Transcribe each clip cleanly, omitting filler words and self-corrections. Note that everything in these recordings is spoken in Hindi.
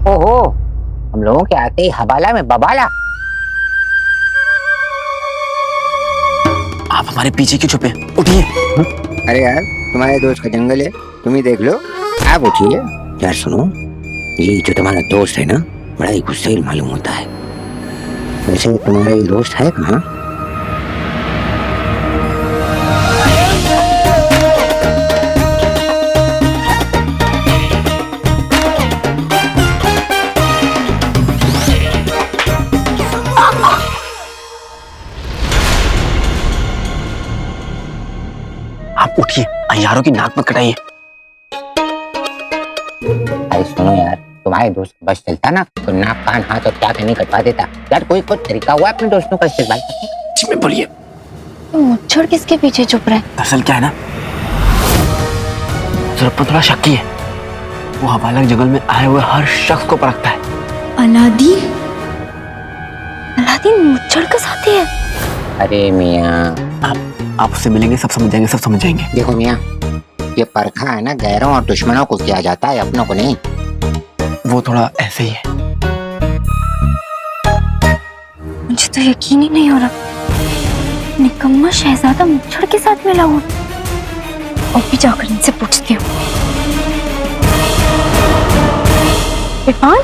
ओहो, हम लोगों के आते ही हवाला में बबाला। आप हमारे पीछे क्यों छुपे? उठिए। अरे यार, तुम्हारे दोस्त का जंगल है, तुम ही देख लो। आप उठिए। यार सुनो, ये जो तुम्हारा दोस्त है ना, बड़ा ही गुस्सैल मालूम होता है। वैसे तुम्हारा ये दोस्त है कहाँ? आप उठिए, अय्यारों की नाक मत कटाइए। अरे सुनो यार, तुम्हारे दोस्त का बस चलता ना तो नाक कान हाथ और क्या नहीं कटवा देता। यार कोई तरीका हुआ अपने दोस्तों का इस्तेमाल करने का? इसमें बोलिए। तो मुच्छड़ किसके पीछे छुप रहा है? दरअसल क्या है ना, ज़रूरत पर थोड़ा शक्की है। वो हवाला के जंगल में आए हुए हर शख्स को परखता है। अलादीन? अलादीन मुच्छड़ का साथी है? अरे मियाँ, आप उससे मिलेंगे, सब समझ जाएंगे, सब समझ जाएंगे। देखो मियाँ, ये परखा है ना गैरों और दुश्मनों को किया जाता है, अपनों को नहीं। वो थोड़ा ऐसे ही है। मुझे तो यकीन ही नहीं हो रहा, निकम्मा शहजादा मुच्छड़ के साथ मिला हुआ। और भी जाकर इनसे पूछती हूँ। इरफान?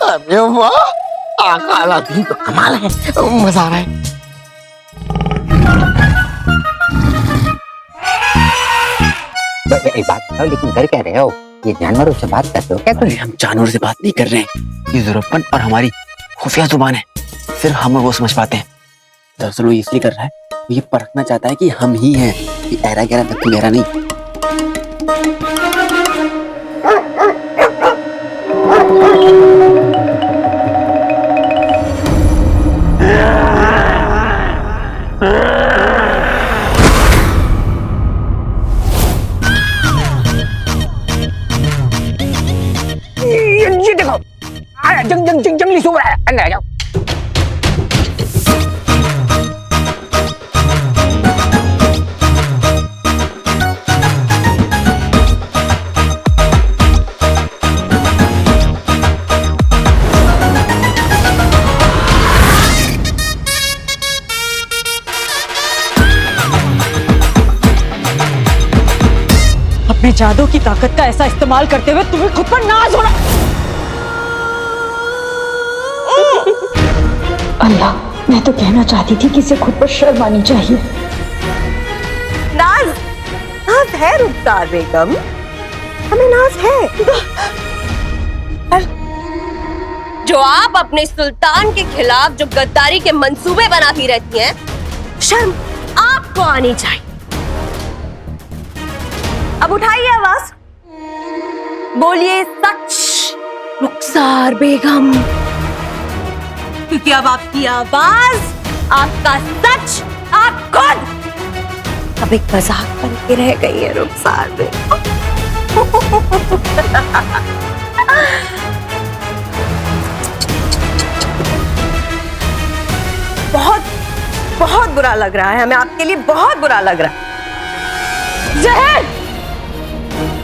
अरे वाह, आका अलादीन तो कमाल है, मजा आ रहा है। एक बात बताओ, लेकिन कर क्या रहे हो? ये जानवरों से बात करते हो क्या तुम? हम जानवर से बात नहीं कर रहे हैं। ये ज़रूरतमंद और हमारी खुफिया जुबान है, सिर्फ हम और वो समझ पाते हैं। दरअसल वो इसलिए कर रहा है, वो ये परखना चाहता है कि हम ही हैं, ये ऐरा गहरा व्यक्ति मेरा नहीं। ये देखो, जंगली सुअर है, अंदर आ जाओ। अपने जादू की ताकत का ऐसा इस्तेमाल करते हुए तुम्हें खुद पर नाज हो रहा। अल्लाह, मैं तो कहना चाहती थी कि इसे खुद पर शर्म आनी चाहिए। नाज, नाज है रुखसार बेगम, हमें नाज है। जो आप अपने सुल्तान के खिलाफ जो गद्दारी के मंसूबे बनाती रहती हैं, शर्म आपको आनी चाहिए। अब उठाइए आवाज, बोलिए सच रुखसार बेगम, क्योंकि अब आपकी आवाज, आपका सच, आप खुद अब एक मजाक बन के रह गई है रुखसार बेगम। बहुत बहुत बुरा लग रहा है हमें, आपके लिए बहुत बुरा लग रहा है। जहर,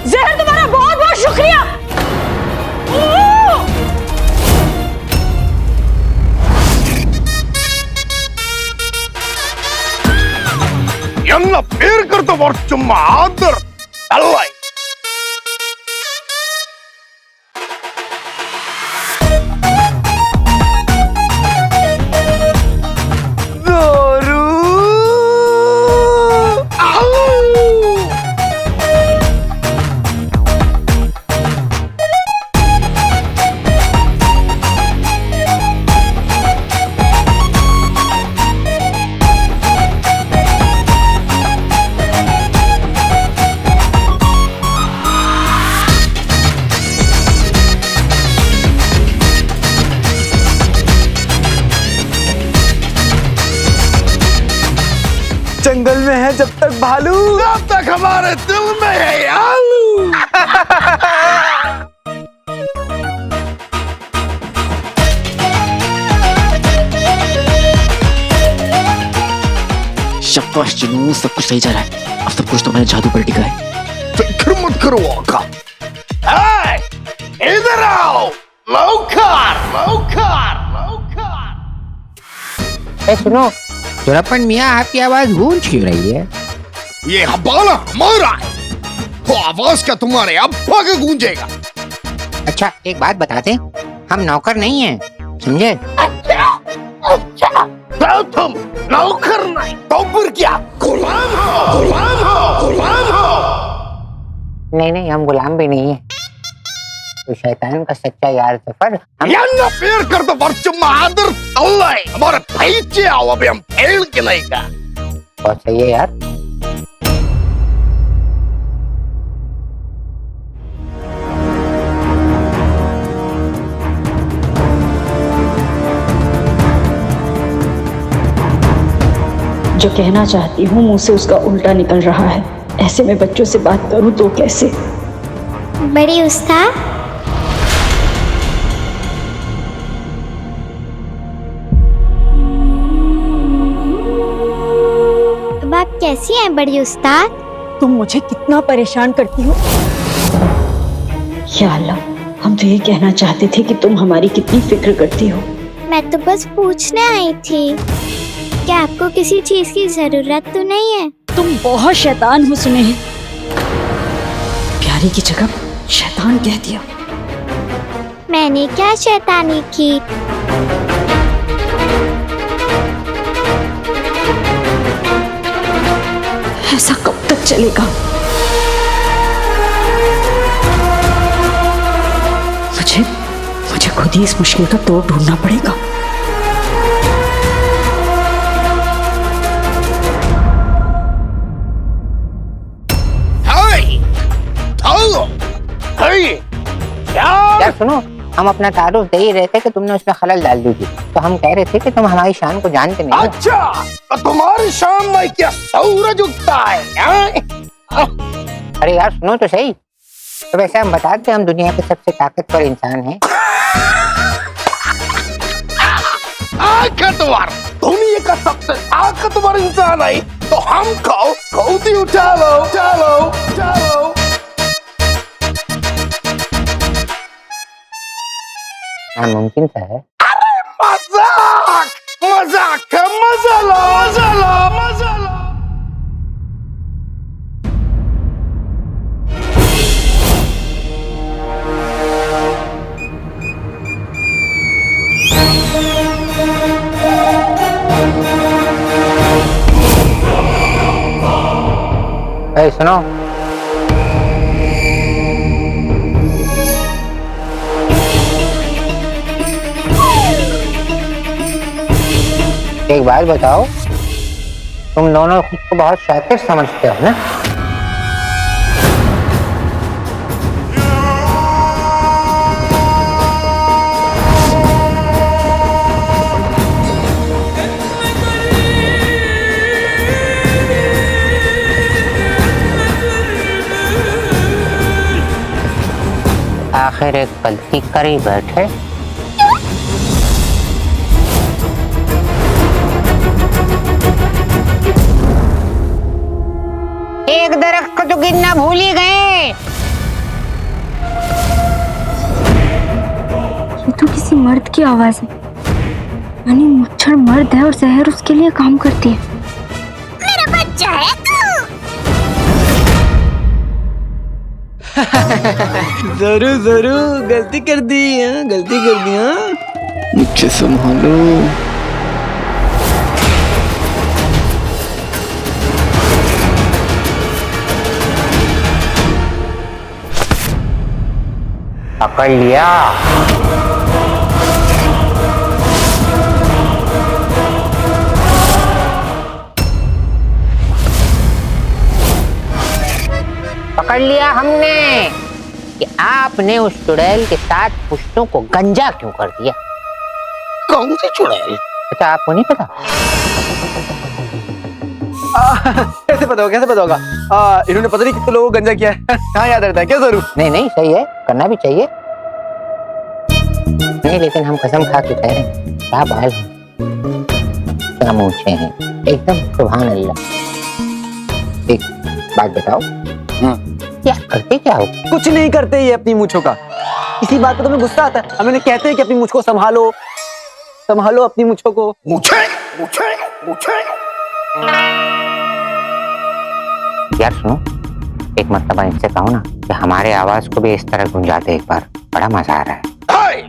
जहर तुम्हारा बहुत बहुत शुक्रिया। ಎಲ್ಲ ಬೇರ್ಕರ್ತ ವರ್ಷಮ್ಮ ಆದರ ಅಲ್ಲ जंगल में है जब तक भालू, तब तक हमारे दिल में है आलू। शाबाश चिन्नू, सब कुछ सही जा रहा है। अब सब कुछ तो मैंने जादू पर टिका है। फिक्र मत करो आका। Hey, इधर आओ, लौकर, लौकर, लौकर। सुनो चुरप्पन मियाँ, आपकी आवाज गूंज क्यों रही है? ये हवाला हमारा है, तो आवाज क्या तुम्हारे अब्बा का गूंजेगा? अच्छा एक बात बताते, हम नौकर नहीं हैं, समझे? तो तुम नौकर नहीं तो फिर क्या? गुलाम हो, गुलाम हो, गुलाम हो। नहीं हम गुलाम भी नहीं है, तो शैतान का सच्चा यार सफर हम Jangan biarkan tebar cemader Allah. Hamaरे पीछे आओ, अभी हम फेल के नहीं का। बहुत सही है यार। जो कहना चाहती हूँ मुंह से उसका उल्टा निकल रहा है। ऐसे में बच्चों से बात करूँ तो कैसे? बड़ी उस्ताद, अब आप कैसी हैं बड़ी उस्ताद? तुम मुझे कितना परेशान करती हो। या अल्लाह, हम तो ये कहना चाहते थे कि तुम हमारी कितनी फिक्र करती हो। मैं तो बस पूछने आई थी, क्या आपको किसी चीज की जरूरत तो नहीं है? तुम बहुत शैतान हो सुनेह। प्यारी की जगह शैतान कह दिया। मैंने क्या शैतानी की? ऐसा कब तक चलेगा? मुझे खुद ही इस मुश्किल का तोड़ ढूंढना पड़ेगा। यार सुनो, हम अपना तारुफ दे ही रहे थे कि तुमने उसमें खलल डाल दी थी, तो हम कह रहे थे कि तुम हमारी शान को जानते नहीं हो। अच्छा, तो तुम्हारी शान में क्या सूरज उगता है? अरे यार सुनो तो सही, तो वैसे हम बताते हम दुनिया के सबसे ताकतवर इंसान हैं। ताकतवर? दुनिया का सबसे ताकतवर इंसान है तो हमको गोदी उठा लो, उठा लो, उठा लो। नामुमकिन सा है। मजाक, मजाक का मजा लो, मजा लो, मजा लो। अरे सुनो, एक बात बताओ, तुम दोनों खुद को बहुत शातिर समझते हो ना? आखिर एक गलती कर ही बैठे। एक दरख्त को तो गिनना भूल ही गए। ये तो किसी मर्द की आवाज है, यानी मच्छर मर्द है और जहर उसके लिए काम करती है। मेरा बच्चा है जरूर जरूर गलती कर दी, गलती कर दी। मुझे संभालो। पकड़ लिया। पकड़ लिया हमने कि आपने उस चुड़ैल के साथ पुश्तों को गंजा क्यों कर दिया। कौन सी चुड़ैल? अच्छा आपको नहीं पता? कैसे पता होगा, कैसे पता होगा? इन्होंने पता नहीं कितने लोगों को गंजा किया है। हाँ याद रहता है क्या? जरूर। नहीं सही है, करना भी चाहिए। नहीं लेकिन हम कसम खा के कह रहे हैं, क्या बाल है। क्या मूछे हैं, एकदम सुभान अल्लाह। एक बात बताओ, क्या करते क्या हो? कुछ नहीं करते ये अपनी मूछों का। इसी बात पे तुम्हें गुस्सा आता है। हम इन्हें कहते हैं कि अपनी मूछ को संभालो, संभालो अपनी मूछों को। मुझे मुझे मुझे यार सुनो, एक मर्तबा इनसे कहो ना कि हमारे आवाज को भी इस तरह गूंजा दे एक बार, बड़ा मजा आ रहा है। हाय,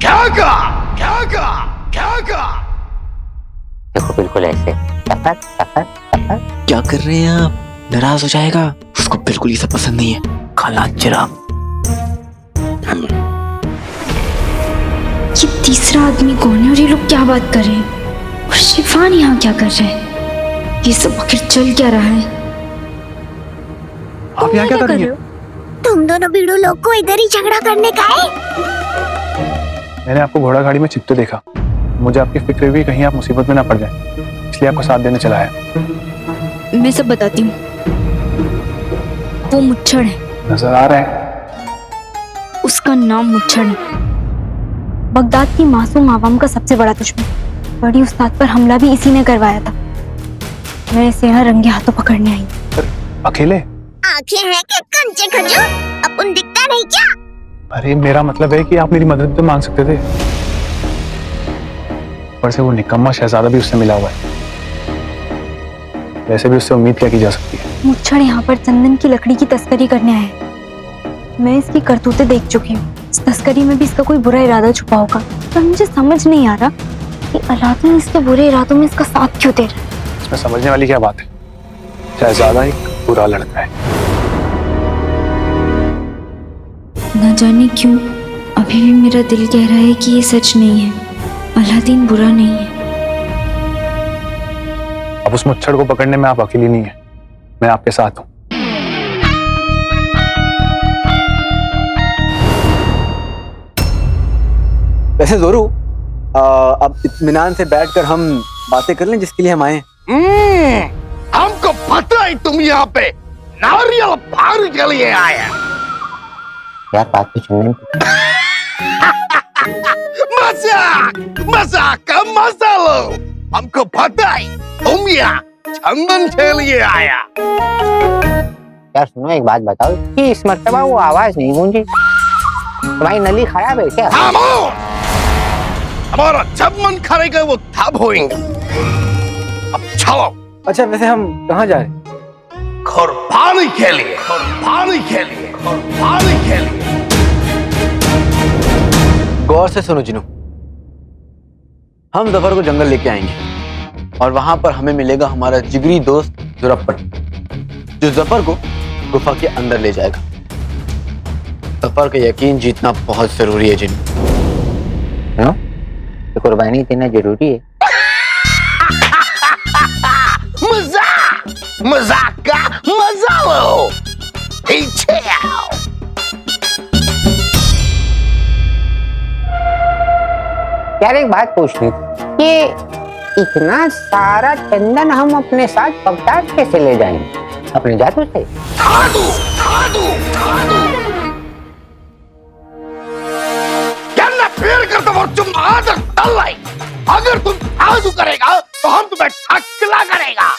क्या कहा क्या कहा क्या कहा? देखो बिल्कुल ऐसे टपर टपर टपर। क्या कर रहे हैं आप? नाराज हो जाएगा, उसको बिल्कुल ये सब पसंद नहीं है। खाला चिराग, ये तीसरा आदमी कौन है और ये लोग क्या बात कर रहे हैं? और शिफान यहाँ क्या कर रहे हैं? ये सब आखिर चल क्या रहा है? आप यहाँ क्या कर रही हैं? तुम दोनों बीड़ू लोग को इधर ही झगड़ा करने का है? मैंने आपको घोड़ा गाड़ी में चिपते देखा, मुझे आपकी फिक्र हुई कहीं आप मुसीबत में ना पड़ जाएं, इसलिए आपको साथ देने चला है। मैं सब बताती हूँ। वो मुच्छड़ है, नजर आ रहा है। उसका नाम मुच्छड़ है। बगदाद की मासूम आवाम का सबसे बड़ा दुश्मन। बड़ी उस्ताद पर हमला भी इसी ने करवाया था। मैं इसे यहाँ रंगे हाथों पकड़ने आई। अकेले? आंखें हैं कि कंचे खजूर? अपन दिखता नहीं क्या? अरे मेरा मतलब है कि आप मेरी मदद तो मांग सकते थे। पर से वो निकम्मा शहजादा भी उससे मिला हुआ है, वैसे भी उससे उम्मीद क्या की जा सकती है? मुच्छड़ यहाँ पर चंदन की लकड़ी की तस्करी करने आया है। मैं इसकी करतूतें देख चुकी हूँ। इस तस्करी में भी इसका कोई बुरा इरादा छुपा होगा, पर मुझे समझ नहीं आ रहा कि अलादीन इसके बुरे इरादों में इसका साथ क्यों दे रहा है। इसमें समझने वाली क्या बात है? शहजादा एक बुरा लड़का है। न जाने क्यों अभी भी मेरा दिल कह रहा है कि ये सच नहीं है, अलादीन बुरा नहीं है। अब उस मुच्छड़ को पकड़ने में आप अकेली नहीं है, मैं आपके साथ हूँ। वैसे जोरू, अब इत्मीनान से बैठकर हम बातें कर लें जिसके लिए हम आए। हमको पता है तुम यहाँ पे नारियल फाड़ के लिए आया। यार बात तो सुनने मजाक मजाक का मजा लो। हमको पता है तुम यहाँ चंदन के लिए आया। यार सुनो, एक बात बताओ कि इस मर्तबा वो आवाज नहीं गूंजी, तुम्हारी नली खराब है क्या? हमारा जब मन करेगा वो तब होएंगे। अब चलो। अच्छा वैसे हम कहाँ जा रहे हैं? कुर्बानी के लिए, कुर्बानी के लिए, कुर्बानी के लिए। गौर से सुनो जिनू, हम जफर को जंगल लेके आएंगे और वहां पर हमें मिलेगा हमारा जिगरी दोस्त जुरप्पन, जो जफर को गुफा के अंदर ले जाएगा। जफर का यकीन जीतना बहुत जरूरी है जिनू। नो? तो कुर्बानी देना जरूरी है। मजाक मजाक का मजा लो। पीछे आओ। यार एक बात पूछनी थी कि इतना सारा चंदन हम अपने साथ बगदाद कैसे ले जाएंगे? अपने जादू से? धादू धादू धादू क्या फिर कर तो तुम आदत डाल लाई। अगर तुम जादू करेगा तो हम तुम्हें ठकला करेगा।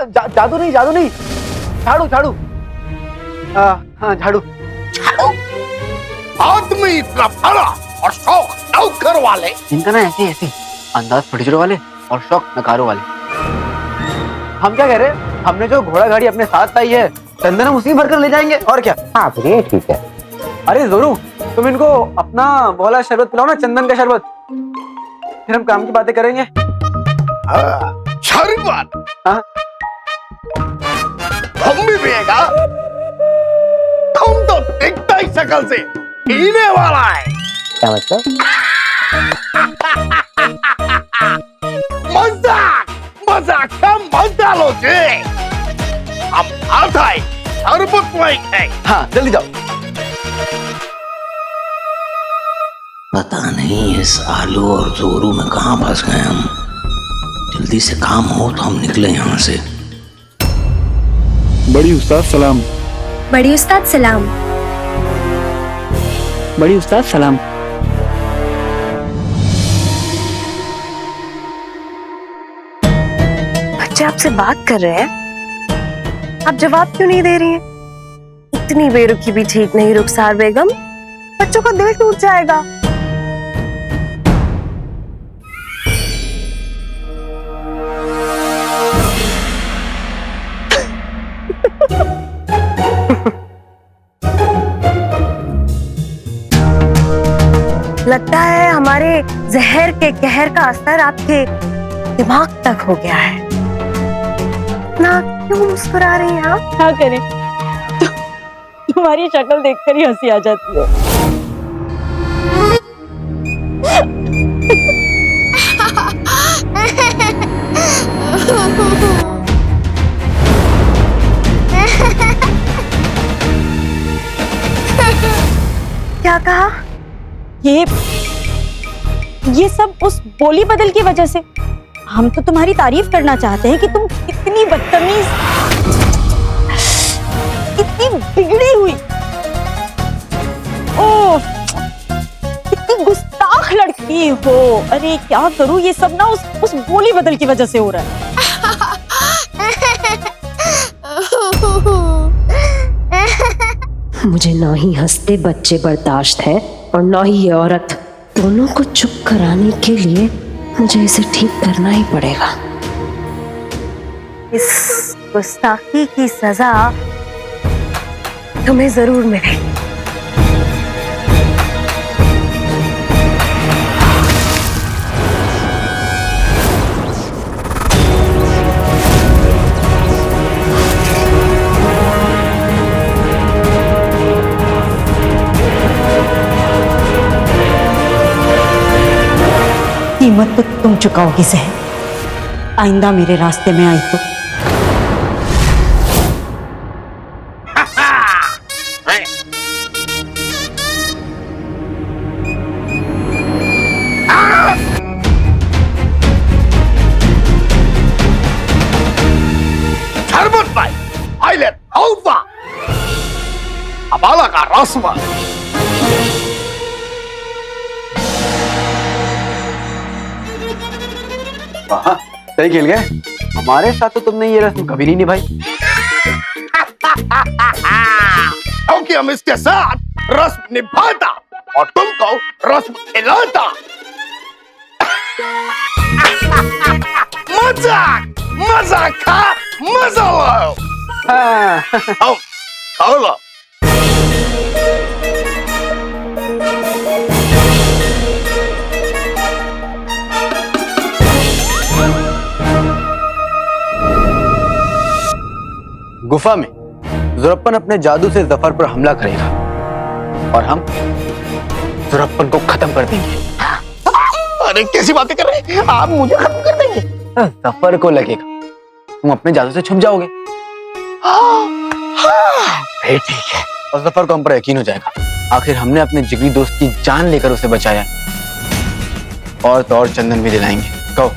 जादू नहीं, जादू नहीं, झाड़ू झाड़ू। हाँ झाड़ू। झाड़ू? आदमी इतना बड़ा और शौक नौकर वाले। इनका ना ऐसे ऐसे अंदाज फटीचरों वाले और शौक नकारों वाले। हम क्या कह रहे हैं, हमने जो घोड़ा गाड़ी अपने साथ लाई है, चंदन हम उसी भर कर ले जाएंगे और क्या। हाँ फिर ये ठीक है। अरे जोरू, तुम इनको अपना वाला शरबत पिलाओ ना, चंदन का शरबत, फिर हम काम की बातें करेंगे। शरबत? हाँ। हम भी पिएगा? तुम तो दिखता ही शकल से पीने वाला है। क्या मतलब? मजाक मजाक का मजा लो जी। हम आता है शरबत है। हाँ जल्दी जाओ। पता नहीं इस आलू और जोरू में कहाँ फंस गए हम। जल्दी से काम हो तो हम निकले यहाँ से। बड़ी उस्ताद सलाम। बड़ी उस्ताद सलाम। बड़ी उस्ताद सलाम। बच्चे आपसे बात कर रहे हैं, आप जवाब क्यों नहीं दे रही हैं? इतनी बेरुखी भी ठीक नहीं रुखसार बेगम, बच्चों का दिल टूट जाएगा। लगता है हमारे जहर के कहर का असर आपके दिमाग तक हो गया है ना। क्यों मुस्कुरा रही हैं आप? क्या करें, तुम्हारी शक्ल देखकर ही हंसी आ जाती है। क्या कहा? ये सब उस बोली बदल की वजह से। हम तो तुम्हारी तारीफ करना चाहते हैं कि तुम कितनी बदतमीज, कितनी बिगड़ी हुई, ओह कितनी गुस्ताख लड़की हो। अरे क्या करूं, ये सब ना उस बोली बदल की वजह से हो रहा है। मुझे ना ही हंसते बच्चे बर्दाश्त है और ना ही ये औरत। दोनों को चुप कराने के लिए मुझे इसे ठीक करना ही पड़ेगा। इस गुस्ताखी की सजा तुम्हें जरूर मिलेगी। कीमत तो तुम चुकाओगी सहन, आइंदा मेरे रास्ते में आई तो। शरबत भाई, आइलेट, हौवा, अबाला का रस्म। वाह, सही खेल गए। हमारे साथ तो तुमने ये रस्म कभी नहीं निभाई। क्योंकि हम इसके साथ रस्म निभाता और तुमको रस्म खिलाता। मजाक मजाक का मजा लो। आओ लो। गुफा में जुरप्पन अपने जादू से जफर पर हमला करेगा और हम जुरप्पन को खत्म कर देंगे। अरे कैसी बातें कर रहे हैं आप, मुझे खत्म कर देंगे? जफर को लगेगा तुम अपने जादू से छुप जाओगे। ठीक है, और जफर को हम पर यकीन हो जाएगा आखिर हमने अपने जिगरी दोस्त की जान लेकर उसे बचाया। और तो और चंदन भी दिलाएंगे। कहो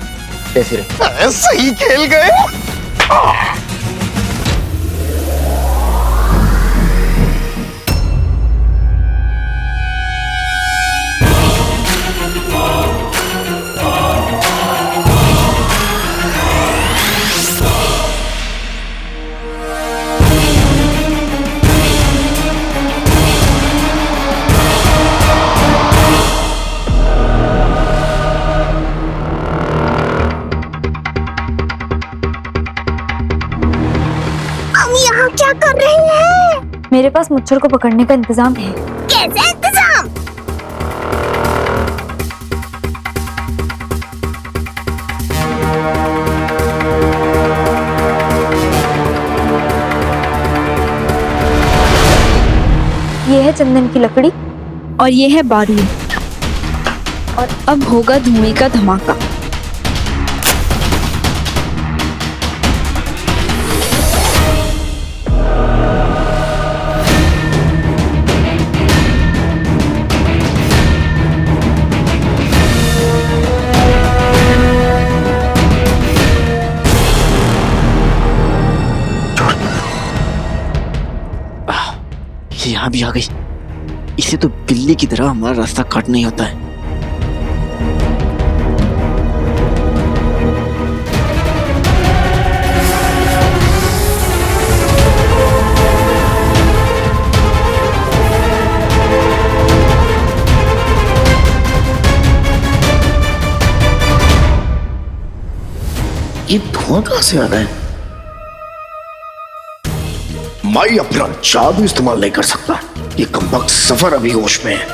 कैसी रही? सही खेल गए। क्या कर रही है? मेरे पास मुच्छर को पकड़ने का इंतजाम है। कैसे इंतजाम? ये है चंदन की लकड़ी और ये है बारूद, और अब होगा धुएं का धमाका। यहाँ भी आ गई। इसे तो बिल्ली की तरह हमारा रास्ता काटना ही होता है। ये धुआं कहां से आ रहा है? मैं अपना जादू इस्तेमाल नहीं कर सकता। ये कमबख्त सफर अभी होश में है।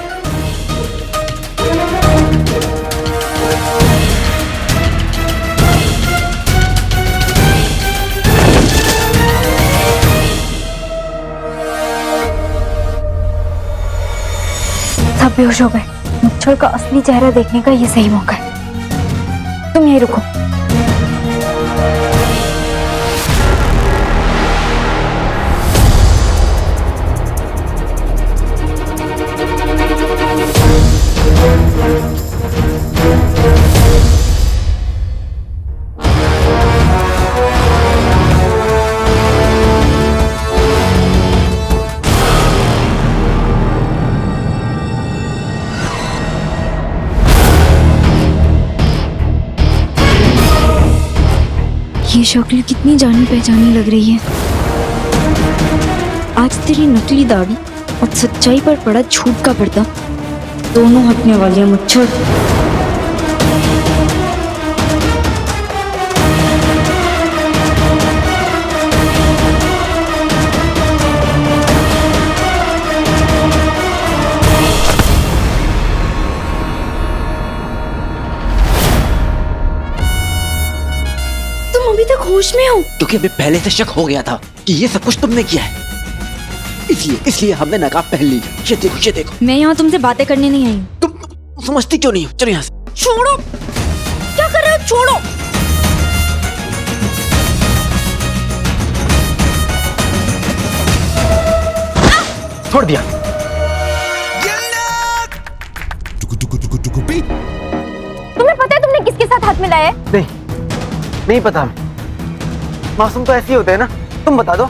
सब बेहोश हो गए। मुच्छड़ का असली चेहरा देखने का ये सही मौका है। तुम यहीं रुको। ये शक्ल कितनी जानी पहचानी लग रही है। आज तेरी नकली दाढ़ी और सच्चाई पर पड़ा झूठ का पर्दा दोनों हटने वाले हैं मुच्छड़। अभी तक होश में हो? क्योंकि हमें पहले से शक हो गया था कि ये सब कुछ तुमने किया है, इसलिए हमने नकाब पहन ली। ये देखो। मैं यहाँ तुमसे बातें करने नहीं आई। तुम समझती क्यों नहीं हो? चलो यहाँ से। छोड़ो, क्या कर रहे हो? छोड़ो। छोड़ दिया। तुम्हें पता है तुमने किसके साथ हाथ मिलाया है? नहीं पता। मासूम तो ऐसे ही होते हैं ना। तुम बता दो।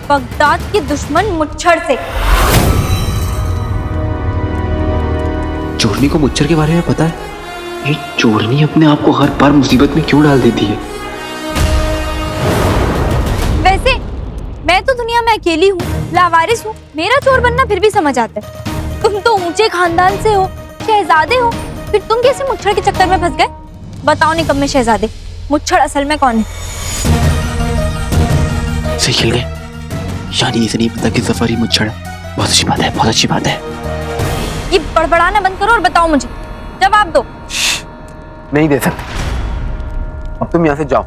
बगदाद के दुश्मन मुच्छड़ से। चोरनी को मुच्छड़ के बारे में पता है? ये चोरनी अपने आप को हर बार मुसीबत में क्यों डाल देती है? वैसे मैं तो दुनिया में अकेली हूँ, लावारिस हूँ। मेरा चोर बनना फिर भी समझ आता है। तुम तो ऊंचे खानदान से हो, शहजादे हो, फिर तुम कैसे मुच्छड़ के चक्कर में फंस गए? बताओ निकम्मे में शहजादे, मुच्छड़ असल में कौन है? सही खेल गए। यानी इसे नहीं पता कि जफर ही मुच्छड़ है। बहुत अच्छी बात है, बहुत अच्छी बात है। ये बड़बड़ाना बंद करो और बताओ मुझे, जवाब दो। नहीं दे सकते। अब तुम यहाँ से जाओ।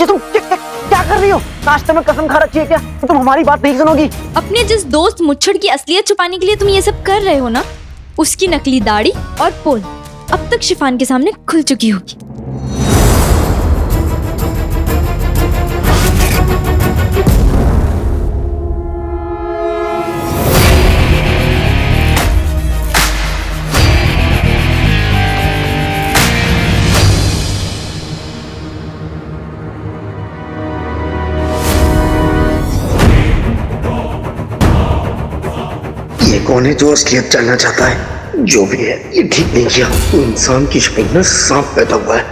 ये तुम क्या कर रही हो? नाश्ते में कसम खा रखी है क्या? तुम हमारी बात नहीं सुनोगी। अपने जिस दोस्त मुच्छड़ की असलियत छुपाने के लिए तुम ये सब कर रहे हो ना, उसकी नकली दाढ़ी और पोल अब तक शिफान के सामने खुल चुकी होगी। ये कौन है जो असलियत जानना चाहता है? जो भी है, ये ठीक नहीं किया। इंसान की शक्ल में सांप पैदा हुआ है।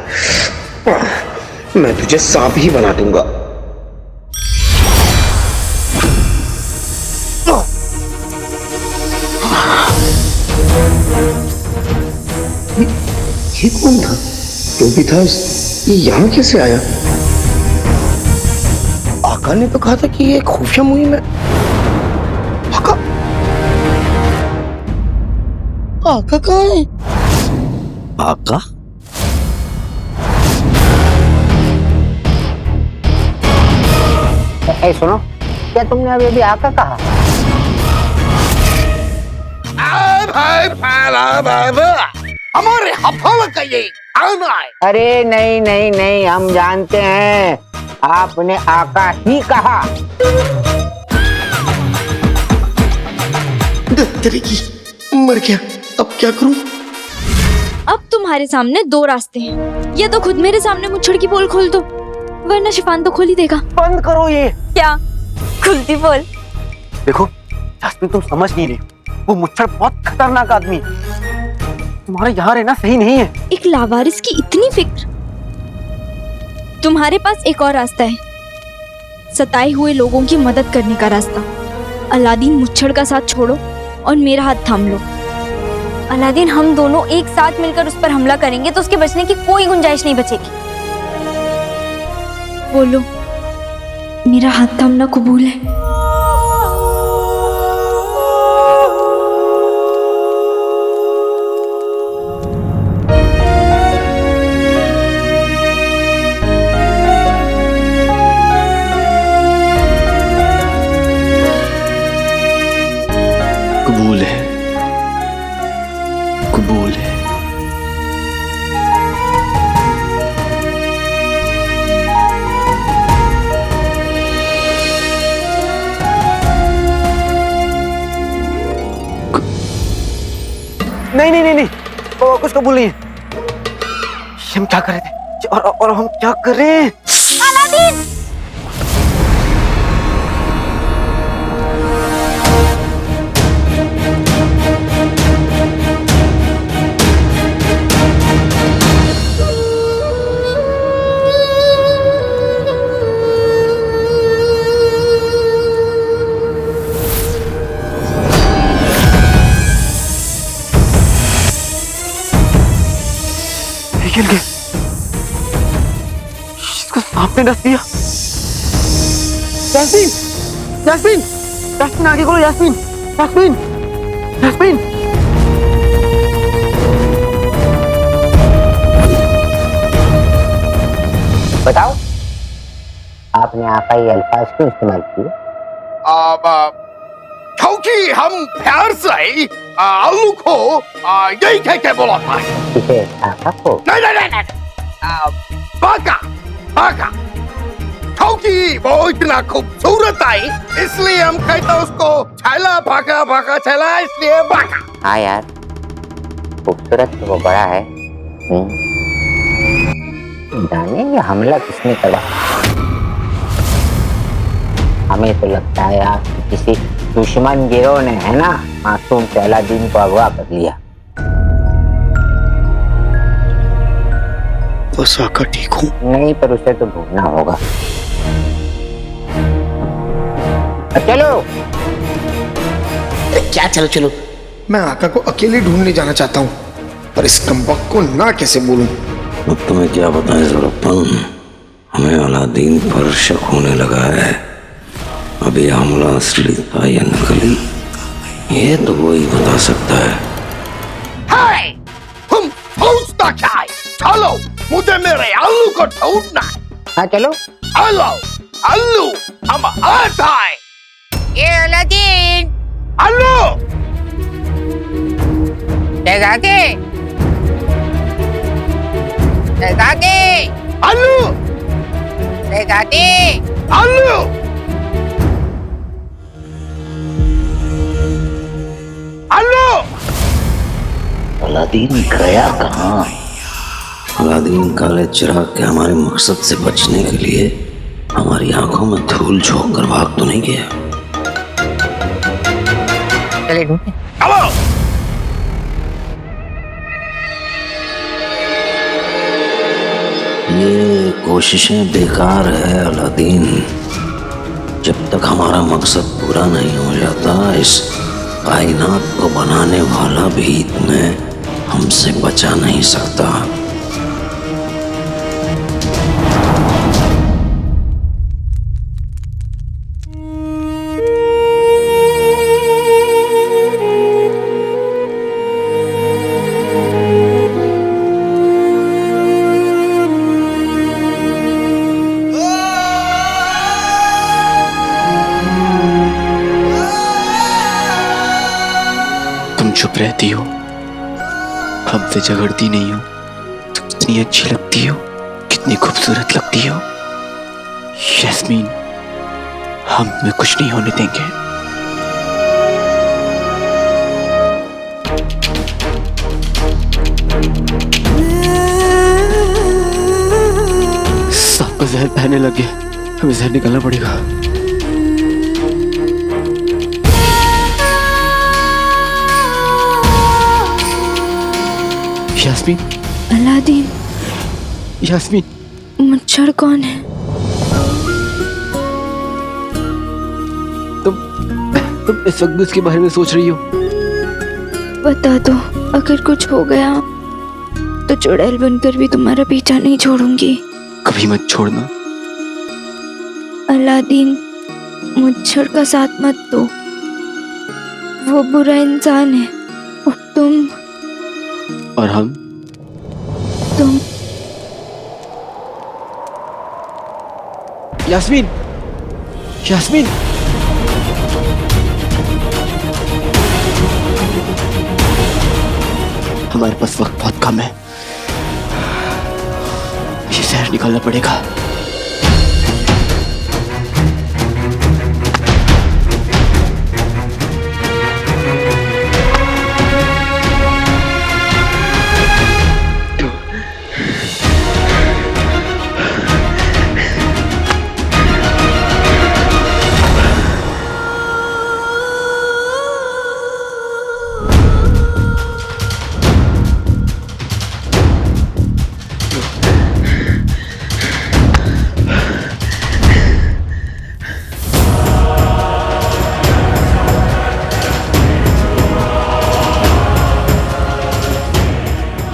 मैं तुझे सांप ही बना दूंगा। ये कौन था? जो भी था ये यहाँ कैसे आया? आका ने तो कहा था कि ये खुफिया मुहिम है। आका कहाँ है? आका? सुनो, क्या तुमने अभी अभी आका कहा? हमारे हफाला का ये आना है। अरे नहीं नहीं नहीं, हम जानते हैं, आपने आका ही कहा। तेरी की मर गया, अब क्या करूं? अब तुम्हारे सामने दो रास्ते हैं। या तो खुद मेरे सामने मुच्छड़ की पोल खोल दो, वरना शिफान तो खोल ही देगा। बंद करो ये। क्या खुलती पोल? देखो जास्मिन, तुम समझ नहीं रही। वो मुच्छड़ बहुत खतरनाक आदमी है। तुम्हारा यहाँ रहना सही नहीं है। एक लावारिस की इतनी फिक्र? तुम्हारे पास एक और रास्ता है, सताए हुए लोगों की मदद करने का रास्ता। अलादीन मुच्छड़ का साथ छोड़ो और मेरा हाथ थाम लो। अलादीन, हम दोनों एक साथ मिलकर उस पर हमला करेंगे तो उसके बचने की कोई गुंजाइश नहीं बचेगी। बोलो, मेरा हाथ थामना कबूल है? कबूल है, कबूल है। नहीं नहीं नहीं नहीं, वो कुछ कबूल नहीं है। हम क्या कर रहे थे और हम क्या कर रहे हैं? अलादीन! निकल गए। इसको सांप ने डस दिया। यास्मीन, यास्मीन, यास्मीन आगे खोलो। यास्मीन, यास्मीन, यास्मीन। बताओ, आपने आपाई अल्फाज क्यों इस्तेमाल किए? क्योंकि हम प्यार से आलू को यही कह के बोला था। किसे? आपा को? नहीं नहीं नहीं नहीं, बाका बाका। क्योंकि वो इतना खूबसूरत है इसलिए हम कहते उसको छैला भागा भागा छैला, इसलिए बाका। हाँ यार, खूबसूरत तो वो बड़ा है। जाने ये हमला किसने करा? हमें तो लगता है यार किसी दुश्मन गिरोह ने, है ना, मासूम से अलादीन को अगवा कर लिया। बस आका ठीक हूँ? नहीं, पर उसे तो ढूंढना होगा। चलो। क्या चलो चलो? मैं आका को अकेले ढूंढने जाना चाहता हूँ, पर इस कमबख्त को ना कैसे बोलूं? अब तुम्हें क्या बताएं ज़रूरतमंद, हमें अलादीन पर शक होने लगा है। अब ये हमला असली था या नकली, ये तो वही बता सकता है। हाय, तुम सोचता क्या है? चलो, मुझे मेरे आलू को ढूंढना है। हाँ चलो। आलू, आलू, हम आता है। ये अलादीन, आलू, शहजादे, शहजादे, आलू, शहजादे, आलू। अलादीन गया कहाँ? अलादीन काले चिराग के हमारे मकसद से बचने के लिए हमारी आंखों में धूल झोंक कर भाग तो नहीं गया? चले ढूंढे। ये कोशिशें बेकार है अलादीन। जब तक हमारा मकसद पूरा नहीं हो जाता, इस कायनात को बनाने वाला भी तुम्हें हमसे बचा नहीं सकता। तुम चुप रहती हो, हमसे झगड़ती नहीं हो, तुम कितनी अच्छी लगती हो, कितनी खूबसूरत लगती हो। यास्मीन, हम तुम्हें कुछ नहीं होने देंगे। सांप का जहर बहने लग गया, हमें जहर निकालना पड़ेगा। यास्मीन, अलादीन, यास्मीन, मच्छर कौन है? तुम इस वक्त उसके बारे में सोच रही हो? बता दो, अगर कुछ हो गया तो चुड़ैल बनकर भी तुम्हारा पीछा नहीं छोड़ूंगी। कभी मत छोड़ना। अलादीन, मुच्छर का साथ मत दो, वो बुरा इंसान है। और तुम और हम तुम यास्मीन, यास्मीन, हमारे पास वक्त बहुत कम है, ये शहर निकालना पड़ेगा।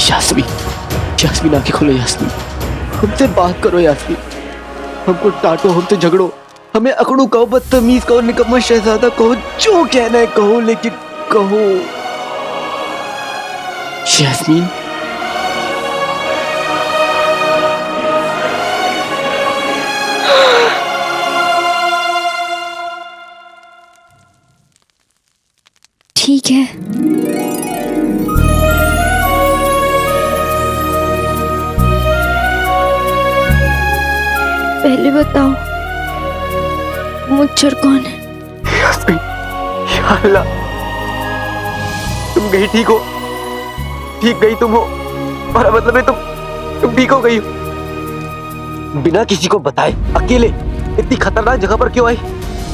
यास्मीन, यास्मीन आंखें खोलो यास्मीन, हमसे बात करो यास्मीन, हमको डांटो, हमसे झगड़ो, हमें अकड़ू कहो, बदतमीज कहो, निकम्मा शहजादा कहो, जो कहना है कहो, लेकिन कहो। यास्मीन, ठीक है। पहले बताओ, मुच्छर कौन है? यास्मीन, या अल्लाह, तुम गई ठीक हो, ठीक गई तुम हो, हमारा मतलब है तुम ठीक हो गई हो। बिना किसी को बताए अकेले इतनी खतरनाक जगह पर क्यों आई?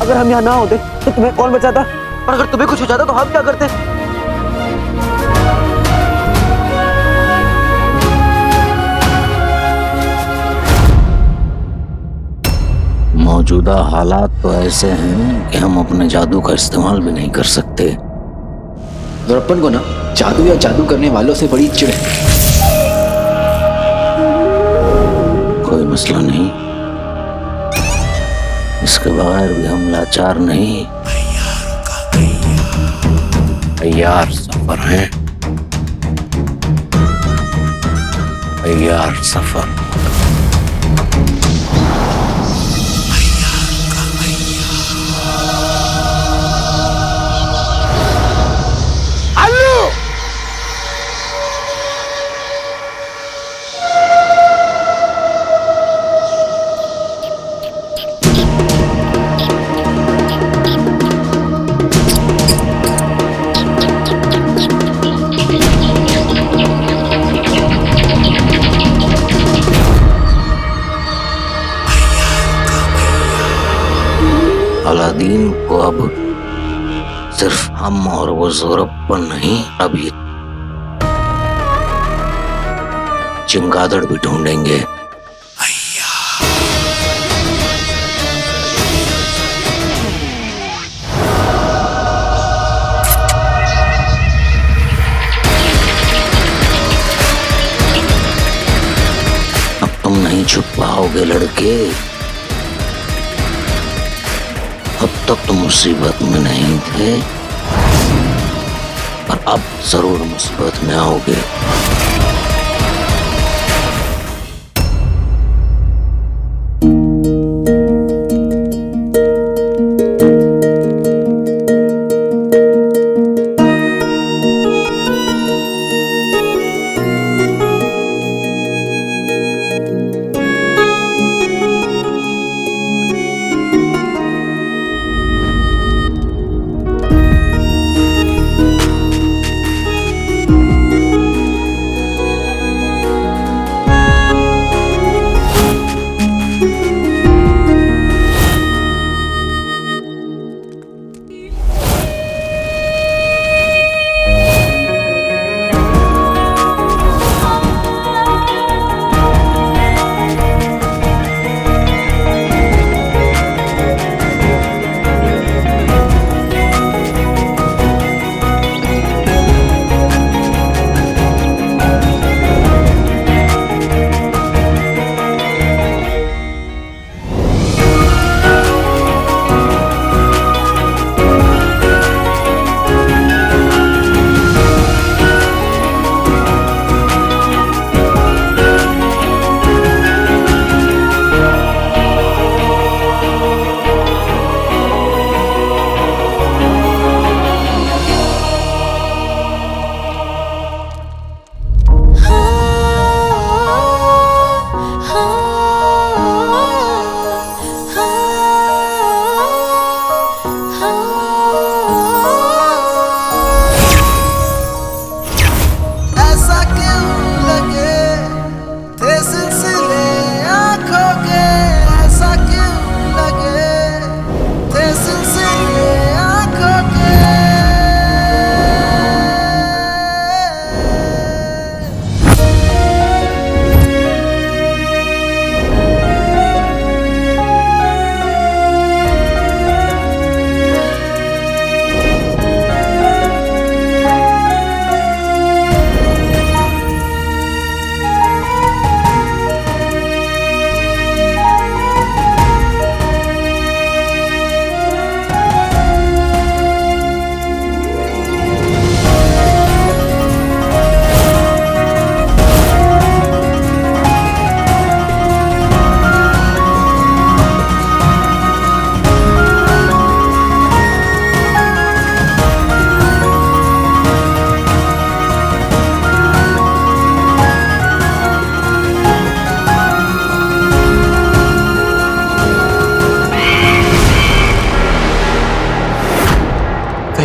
अगर हम यहाँ ना होते तो तुम्हें कौन बचाता? और अगर तुम्हें कुछ हो जाता तो हम क्या करते? मौजूदा हालात तो ऐसे हैं कि हम अपने जादू का इस्तेमाल भी नहीं कर सकते। दुरप्पन को ना जादू या जादू करने वालों से बड़ी चिढ़ है। कोई मसला नहीं, इसके बगैर भी हम लाचार नहीं, तैयार सफर हैं, तैयार सफर। अलादीन को अब सिर्फ हम और वो ज़ोरप्पन नहीं, अभी चमगादड़ भी ढूंढेंगे। अब तुम नहीं छुप पाओगे लड़के, अब तक तुम मुसीबत में नहीं थे, पर अब जरूर मुसीबत में आओगे।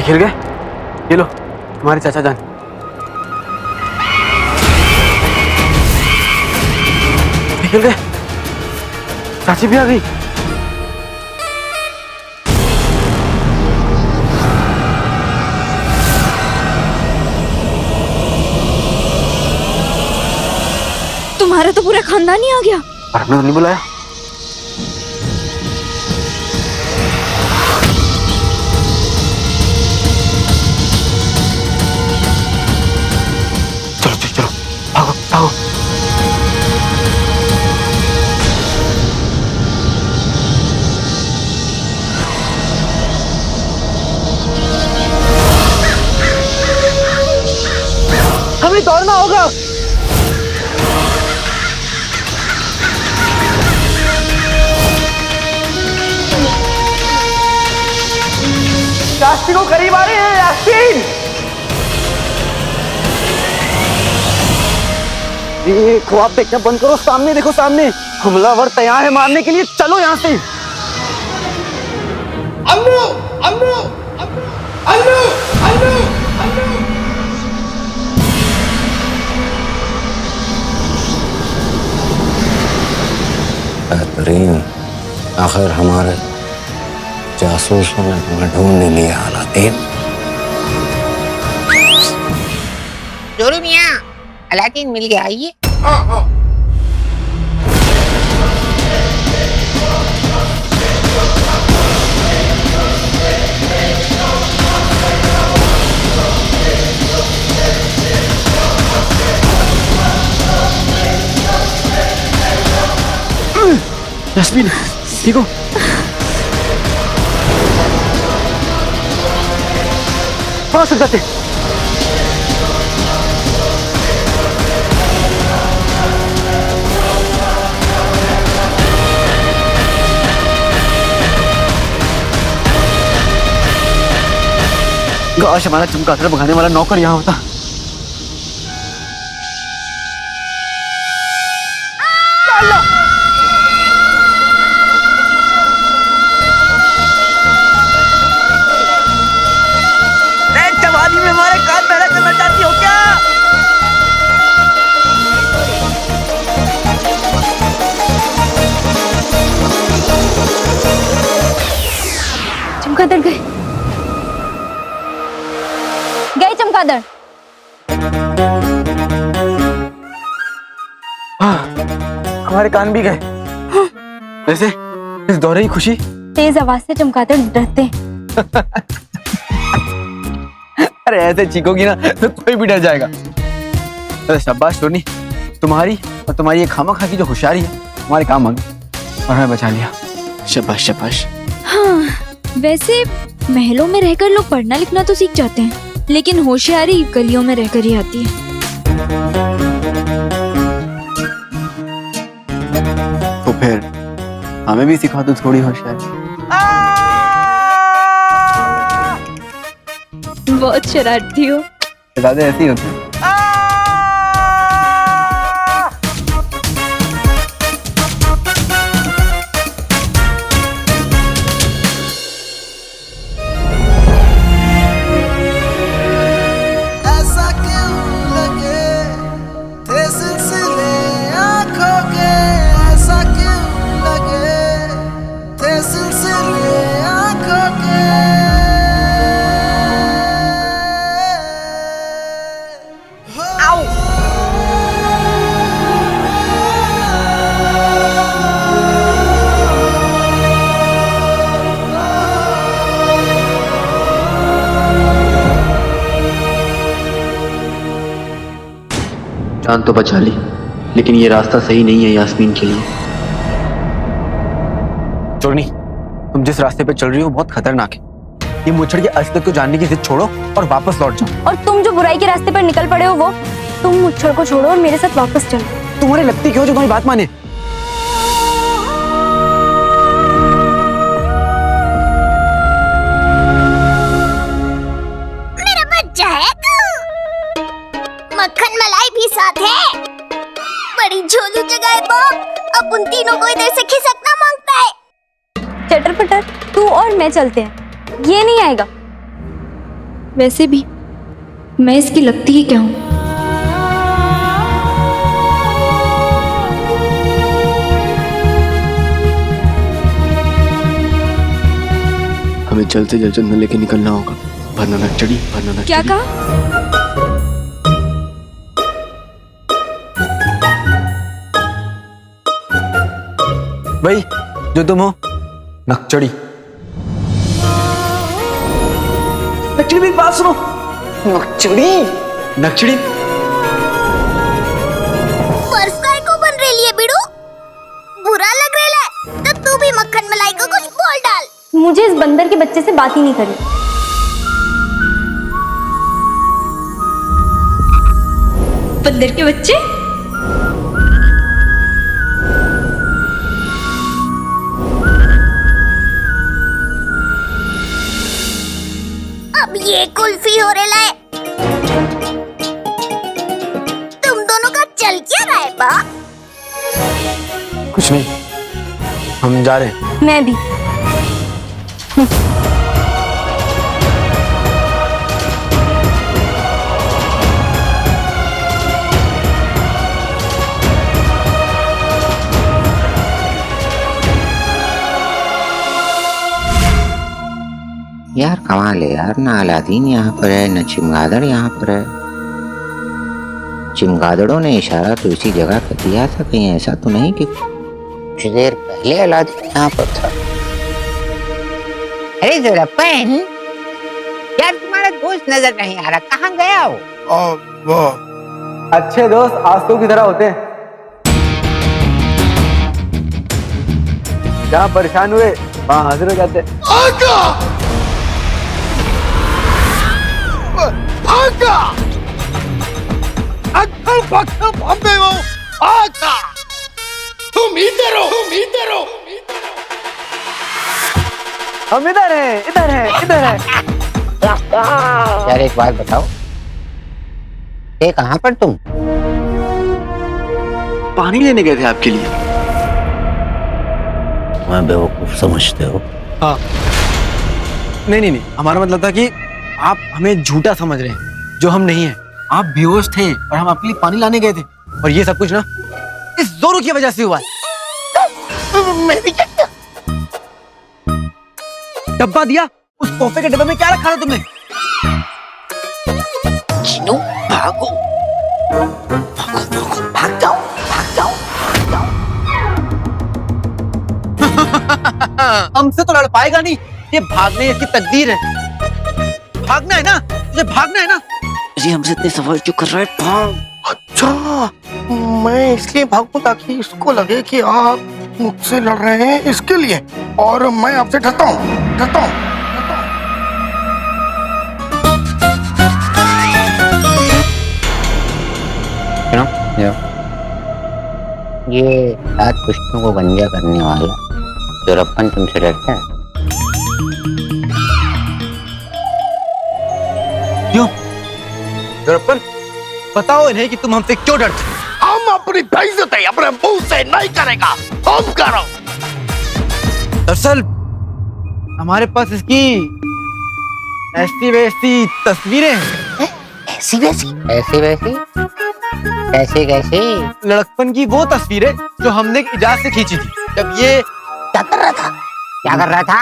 खिल गए? ये लो तुम्हारे चाचा जान। खिल गए? चाची भी आ गई। तुम्हारा तो पूरा खानदान ही आ गया। और हमने तो नहीं बुलाया। चलो चलो चलो, भागो भागो। हमें दौड़ना होगा। यास्मीन को करीब आ रहे हैं। यास्मीन, ये ख्वाब देखना बंद करो। सामने देखो, सामने हमलावर तैयार है मारने के लिए। चलो यहाँ से। अन्नू अन्नू अन्नू अन्नू अन्नू। बेहतरीन, आखिर हमारे जासूसों ने तुम्हें ढूंढ लिया अलादीन। जोरू मियां, अलादीन मिल गया, आइए। यास्मीन ठीक हो? कहाँ से जाते? काश हमारा चमगादड़ भगाने वाला नौकर यहाँ होता। जवानी में हमारे कान पैदा करना चाहती हो क्या? चमगादड़ गए, गए चमगादड़। हाँ, हमारे कान भी गए। हाँ। वैसे इस दौरे की खुशी। तेज आवाज से चमगादड़ डरते हैं। अरे ऐसे चीखोगी ना तो कोई भी डर जाएगा। अरे शाबाश टोनी, तुम्हारी और तुम्हारी ये खामखा की जो होशियारी है हमारे काम आ गई और हमें बचा लिया। शाबाश शाबाश। हाँ, वैसे महलों में रहकर लोग पढ़ना लिखना तो सीख जाते हैं, लेकिन होशियारी गलियों में रहकर ही आती है। तो फिर हमें भी सिखा दो थोड़ी होशियारी। बहुत शरारती हो। दादा ऐसे ही होते हैं। ऐसा क्यों लगे थे सिलसिले आँखों के, ऐसा क्यों लगे थे सिलसिले आँखों के। जान तो बचा ली, लेकिन ये रास्ता सही नहीं है यास्मीन के लिए। चोरनी, तुम जिस रास्ते पे चल रही हो बहुत खतरनाक है। ये मुच्छड़ की असलियत को जानने की जिद छोड़ो और वापस लौट जाओ। और तुम जो बुराई के रास्ते पर निकल पड़े हो, वो तुम मुच्छड़ को छोड़ो और मेरे साथ वापस चलो। तुम्हारी लगती क्यों जो तुम्हारी बात माने? मेरा बच्चा है तू, मक्खन मलाई भी साथ है। बड़ी झोलू जगह है बाप, अब उन तीनों को इधर से खिसकना मांगता है। चटर पटर, तू और मैं चलते हैं, ये नहीं आएगा। वैसे भी मैं इसकी लगती ही क्या हूँ? हमें जल्द से जल्द जंगल लेके निकलना होगा, वरना नक्चड़ी, वरना नक्चड़ी। क्या कहा? भाई जो तुम हो, नक्चड़ी। नक्चड़ी मेरी बात सुनो। नक्चड़ी, नक्चड़ी। पर्स काय को बन रही है बिड़ू? बुरा लग रहा है तो तू भी मक्खन मलाई को कुछ बोल डाल। मुझे इस बंदर के बच्चे से बात ही नहीं करनी। बंदर के बच्चे? अब ये कुल्फी हो रहा है। तुम दोनों का चल क्या रहा है बा? कुछ नहीं, हम जा रहे हैं। मैं भी। यार कमाल है यार, ना अलादीन यहाँ पर है, न चिमगादड़ यहाँ पर है। चिमगादड़ों ने इशारा तो इसी जगह कर दिया था, कहीं ऐसा तो नहीं कि कुछ देर पहले अलादीन यहाँ पर था। अरे ज़ोरापन, यार तुम्हारा दोस्त नजर नहीं आ रहा, कहाँ गया हो? वो अच्छे दोस्त आंसू की तरह होते हैं। जहाँ परेशान हुए वहाँ हाजिर हो जाते हैं। आका! भागा! अक्कल पक्का बम्बे हो, आका! तुम इधर हो, तुम इधर हो। हम इधर हैं, इधर हैं, इधर हैं। यार एक बात बताओ, ये कहाँ पर तुम? पानी लेने गए थे आपके लिए। मैं बेवकूफ समझते हो? हाँ। नहीं नहीं नहीं, हमारा मतलब था कि आप हमें झूठा समझ रहे हैं, जो हम नहीं हैं। आप बेहोश थे और हम आपके लिए पानी लाने गए थे, और ये सब कुछ ना इस जोरू की वजह से हुआ है। मेरी क्या? डब्बा दिया, उस तोहफे के डब्बे में क्या रखा था तुमने? चिनू भागो, भागो भागो, भाग जाओ, भाग जाओ, भाग जाओ। हमसे तो लड़ पाएगा नहीं, ये भागने इसकी तकदीर है। भागना है ना, तुझे भागना है ना। जी हमसे इतने सवाल क्यों कर रहा है? भाग। अच्छा, मैं इसलिए भागूं ताकि इसको लगे कि आप मुझसे लड़ रहे हैं, इसके लिए, और मैं आपसे डरता हूँ, डरता हूँ। ये 7 पुश्तों को गंजा करने वाला ज़ोरापन तुमसे डरता है? क्यों? ज़ोरापन, बताओ इन्हें कि तुम हमसे क्यों डरते हो? हम अपनी बेइज्जती अपने मुंह से नहीं करेगा, तुम करो। दरअसल हमारे पास इसकी ऐसी वैसी तस्वीरें हैं। ऐसी वैसी? ऐसी वैसी? कैसे कैसे? लड़कपन की वो तस्वीरें जो हमने इजाज़त से खींची थी, जब ये क्या कर रहा था? क्या कर रहा था?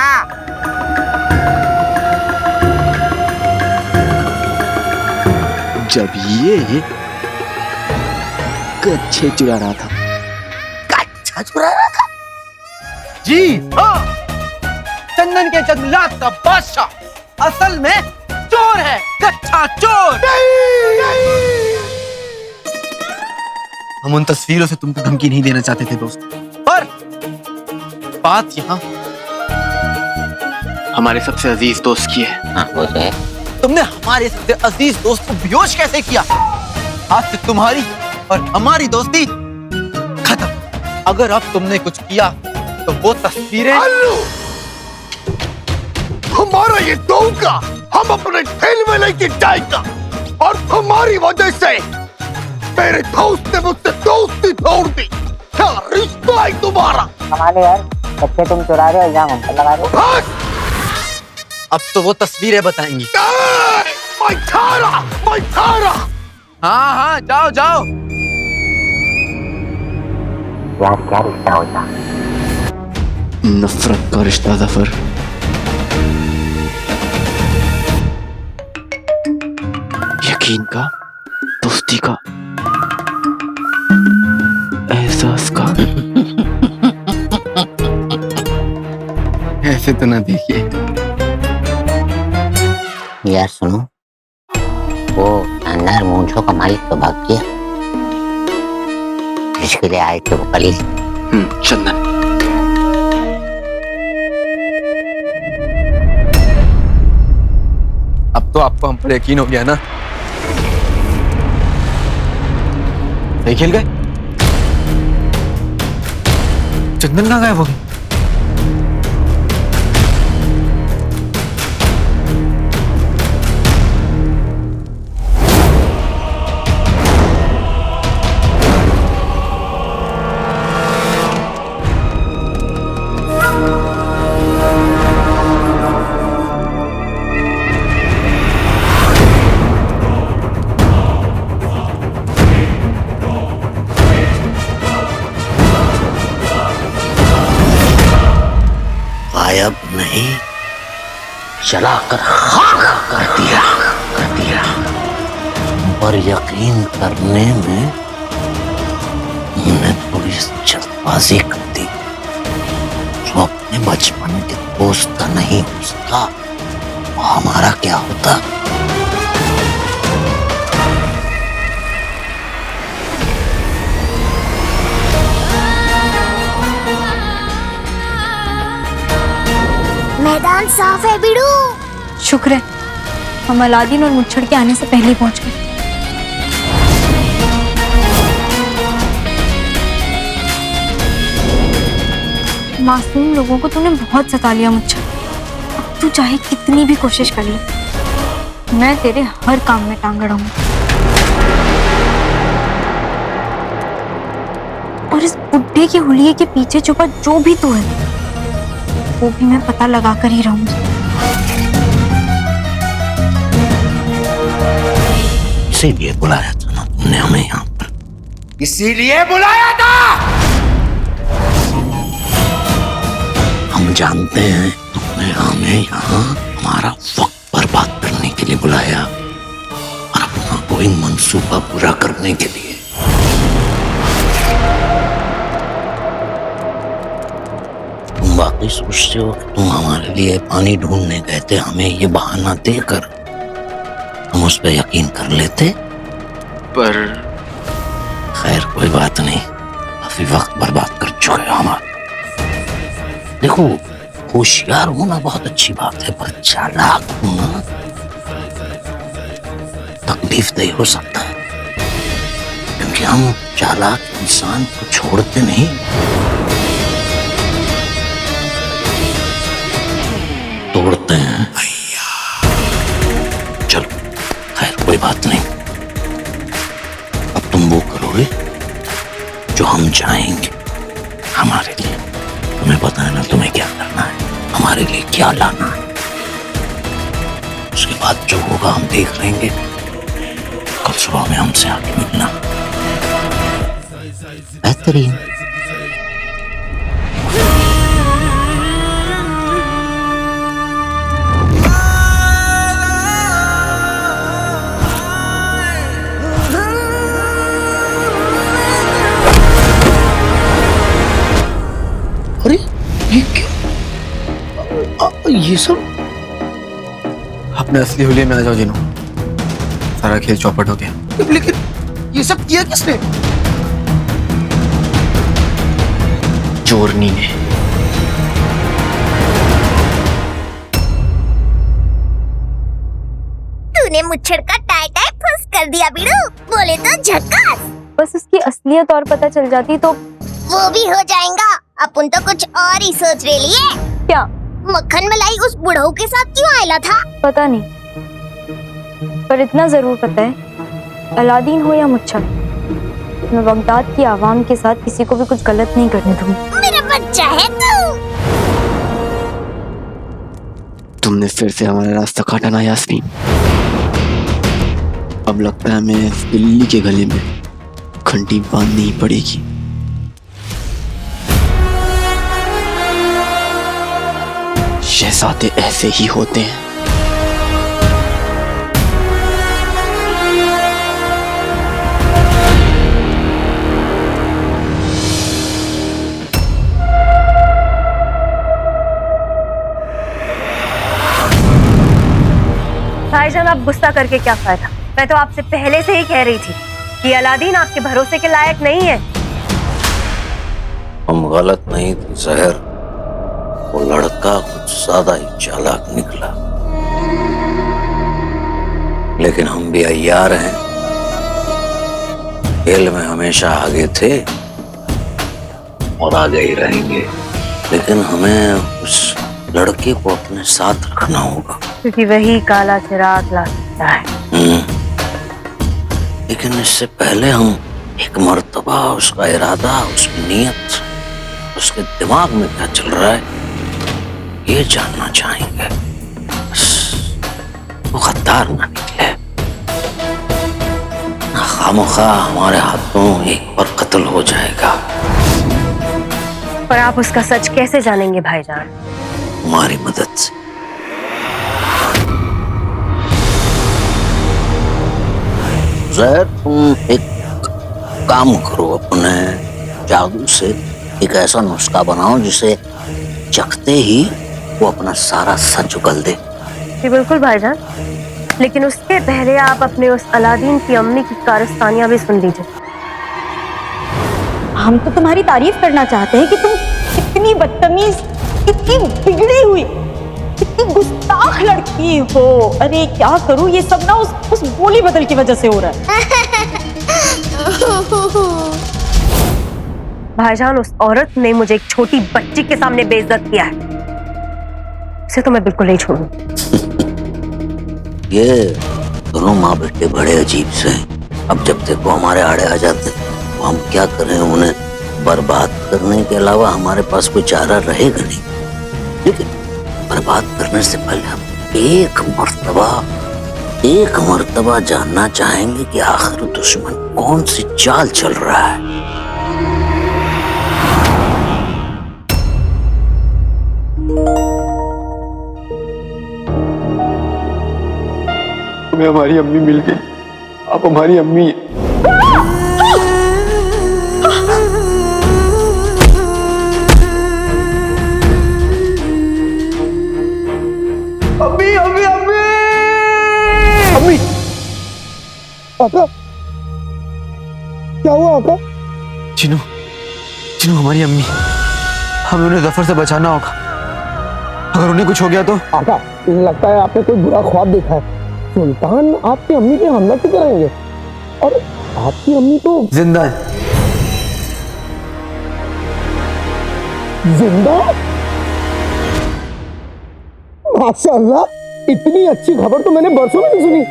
जब ये कच्छे चुरा रहा था। कच्छा चुरा रहा था? जी हाँ, चंदन के जंगलात का बादशाह असल में चोर है, कच्छा चोर। हम उन तस्वीरों से तुमको धमकी नहीं देना चाहते थे दोस्त, पर बात यहाँ हमारे सबसे अजीज दोस्त की है। हाँ वो तो है। तुमने हमारे सबसे अजीज दोस्त को बेहोश कैसे किया? आज से तुम्हारी और हमारी दोस्ती खत्म। अगर अब तुमने कुछ किया तो वो तस्वीरें। हमारा ये धोखा हम अपने खेल में लेके जाएगा, और तुम्हारी वजह से मेरे दोस्त ने मुझसे दोस्ती तोड़ दी। क्या रिश्ता है तुम्हारा? हमारे यार बच्चे तुम चुरा रहे हो, इल्जाम हम पर लगा रहे हो। बस अब तो वो तस्वीरें बताएंगी। मैं खा रहा। हाँ हाँ, जाओ जाओ। यार क्या रिश्ता होता? नफरत का रिश्ता जफर। यकीन का, दोस्ती का, एहसास का। ऐसे तो ना देखिए। यार सुनो, वो शानदार मूंछों का मालिक तो भाग गया, जिसके लिए आए थे वो कल। चंदन। अब तो आपको हम पर यकीन हो गया ना? सही खेल गए। चंदन कहाँ गायब हो गई? गायब नहीं, जलाकर खाक कर दिया। पर यकीन करने में हमने थोड़ी जल्दबाजी कर दी। जो अपने बचपन के दोस्त का नहीं उसका, वो हमारा क्या होता? मैदान साफ है बिड़ू। शुक्र है हम अलादीन और मुच्छड़ के आने से पहले ही पहुंच गए। मासूम लोगों को तूने बहुत सता लिया मुच्छड़। अब तू चाहे कितनी भी कोशिश कर ले, मैं तेरे हर काम में टांग अड़ाऊंगी। और इस बुड्ढे के हुलिये के पीछे छुपा जो भी तू है, वो भी मैं पता लगा कर ही रहूंगी। इसीलिए बुलाया था ना तुमने हमें यहाँ पर? इसीलिए बुलाया था। हम जानते हैं तुमने हमें यहाँ हमारा वक्त बर्बाद करने के लिए बुलाया और अपना कोई मंसूबा पूरा करने के लिए। तुम वाकई सोचते हो कि तुम हमारे लिए पानी ढूंढने गए थे, हमें ये बहाना देकर हम उस पर यकीन कर लेते? पर खैर कोई बात नहीं, काफी वक्त बर्बाद कर चुके हो हमारा। देखो, होशियार होना बहुत अच्छी बात है, पर चालाक होना तकलीफदेह हो सकता है, क्योंकि हम चालाक इंसान को छोड़ते नहीं। तोड़ते हैं। चलो खैर कोई बात नहीं, अब तुम वो करोगे जो हम चाहेंगे हमारे लिए। तुम्हें पता है ना तुम्हें क्या करना है, हमारे लिए क्या लाना है। उसके बाद जो होगा हम देख लेंगे। कल सुबह में हमसे आके मिलना। बेहतरीन। अरे ये क्या? ये सब? अपने असली हुलिये में आ जाओ जिनो, सारा खेल चौपट हो गया। लेकिन ये सब किया किसने? चोरनी ने। तूने मुच्छड़ का टाई टाई फुस कर दिया बिड़ू, बोले तो झक्कास। बस उसकी असलियत और पता चल जाती तो। वो भी हो जाएगा, अपन तो कुछ और ही सोच रहे लिए। क्या? मक्खन मलाई उस बुढ़ऊ के साथ क्यों आयला था? पता नहीं, पर इतना जरूर पता है, अलादीन हो या मुच्छड़, मैं बगदाद की आवाम के साथ किसी को भी कुछ गलत नहीं करने दूंगी। मेरा बच्चा है तू। तुमने फिर से हमारा रास्ता काटा ना यास्मीन। अब लगता है हमें इस बिल्ली के गले में घंटी बांधनी ही पड़ेगी। शहजादे ऐसे ही होते हैं। भाईजान, आप गुस्सा करके क्या फायदा? मैं तो आपसे पहले से ही कह रही थी कि अलादीन आपके भरोसे के लायक नहीं है। हम गलत नहीं थे जहर, वो लड़का कुछ ज्यादा ही चालाक निकला। लेकिन हम भी अय्यार हैं, खेल में हमेशा आगे थे और आगे ही रहेंगे। लेकिन हमें उस लड़के को अपने साथ रखना होगा, क्योंकि वही काला चिराग ला सकता है। लेकिन इससे पहले हम एक मर्तबा उसका इरादा, उसकी नीयत, उसके दिमाग में क्या चल रहा है ये जानना चाहेंगे। वो गद्दार ना निकले, ना खामखा हमारे हाथों एक पर कत्ल हो जाएगा। पर आप उसका सच कैसे जानेंगे भाईजान? हमारी मदद से। जहर, तुम एक काम करो, अपने जादू से एक ऐसा नुस्खा बनाओ जिसे चखते ही वो अपना सारा सच उगल दे। जी बिल्कुल भाईजान, लेकिन उसके पहले आप अपने उस अलादीन की अम्मी की कारस्तानियां भी सुन लीजिए। हम तो तुम्हारी तारीफ करना चाहते हैं कि तुम कितनी बदतमीज, कितनी बिगड़ी हुई, कितनी गुस्ताख लड़की हो। अरे क्या करूं, ये सब ना उस बोली बदल की वजह से हो रहा है। भाईजान, उस औरत ने मुझे एक छोटी बच्ची के सामने बेइज्जत किया है, उसे तो मैं बिल्कुल नहीं छोड़ूंगी। ये दोनों माँ बेटे बड़े अजीब से हैं। अब जब तक वो हमारे आड़े आ जाते तो हम क्या करें? उन्हें बर्बाद करने के अलावा हमारे पास कोई चारा रहेगा नहीं। लेकिन बर्बाद करने से पहले हम एक मर्तबा जानना चाहेंगे कि आखिर दुश्मन कौन सी चाल चल रहा है। हमें हमारी अम्मी मिल गई। आप हमारी अम्मी हैं। अम्मी अम्मी अम्मी अम्मी। आका, क्या हुआ आका? चिनू, चिनू हमारी अम्मी, हमें उन्हें जफर से बचाना होगा। अगर उन्हें कुछ हो गया तो? आका, लगता है आपने कोई बुरा ख्वाब देखा है। सुल्तान आपकी अम्मी पे हमला क्यों कराएंगे? और आपकी अम्मी तो जिंदा है। जिंदा? माशाअल्लाह, इतनी अच्छी खबर तो मैंने बरसों में नहीं सुनी।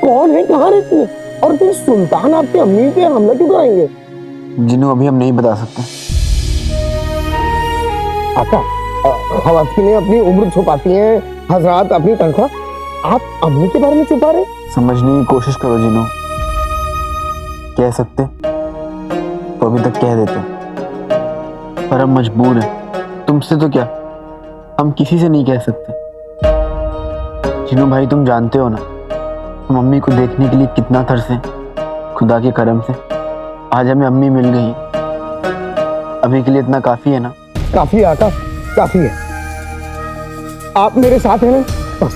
कौन है, कहाँ रहती है, और फिर सुल्तान आपकी अम्मी पे हमला क्यों कराएंगे? जिन्हों अभी हम नहीं बता सकते। आका, खवातीनें अपनी उम्र छुपाती हैं, हजरात अपनी तनख्वाह, आप अम्मी के बारे में छुपा रहे? समझने की कोशिश करो जिन्हों, कह सकते तो अभी तक कह देते, पर हम मजबूर हैं। तुमसे तो क्या, हम किसी से नहीं कह सकते। जिन्हों भाई, तुम जानते हो ना हम अम्मी को देखने के लिए कितना तरसे। खुदा के करम से आज हमें अम्मी मिल गई। अभी के लिए इतना काफी है ना? काफी है आका, काफी है। आप मेरे साथ हैं ना, बस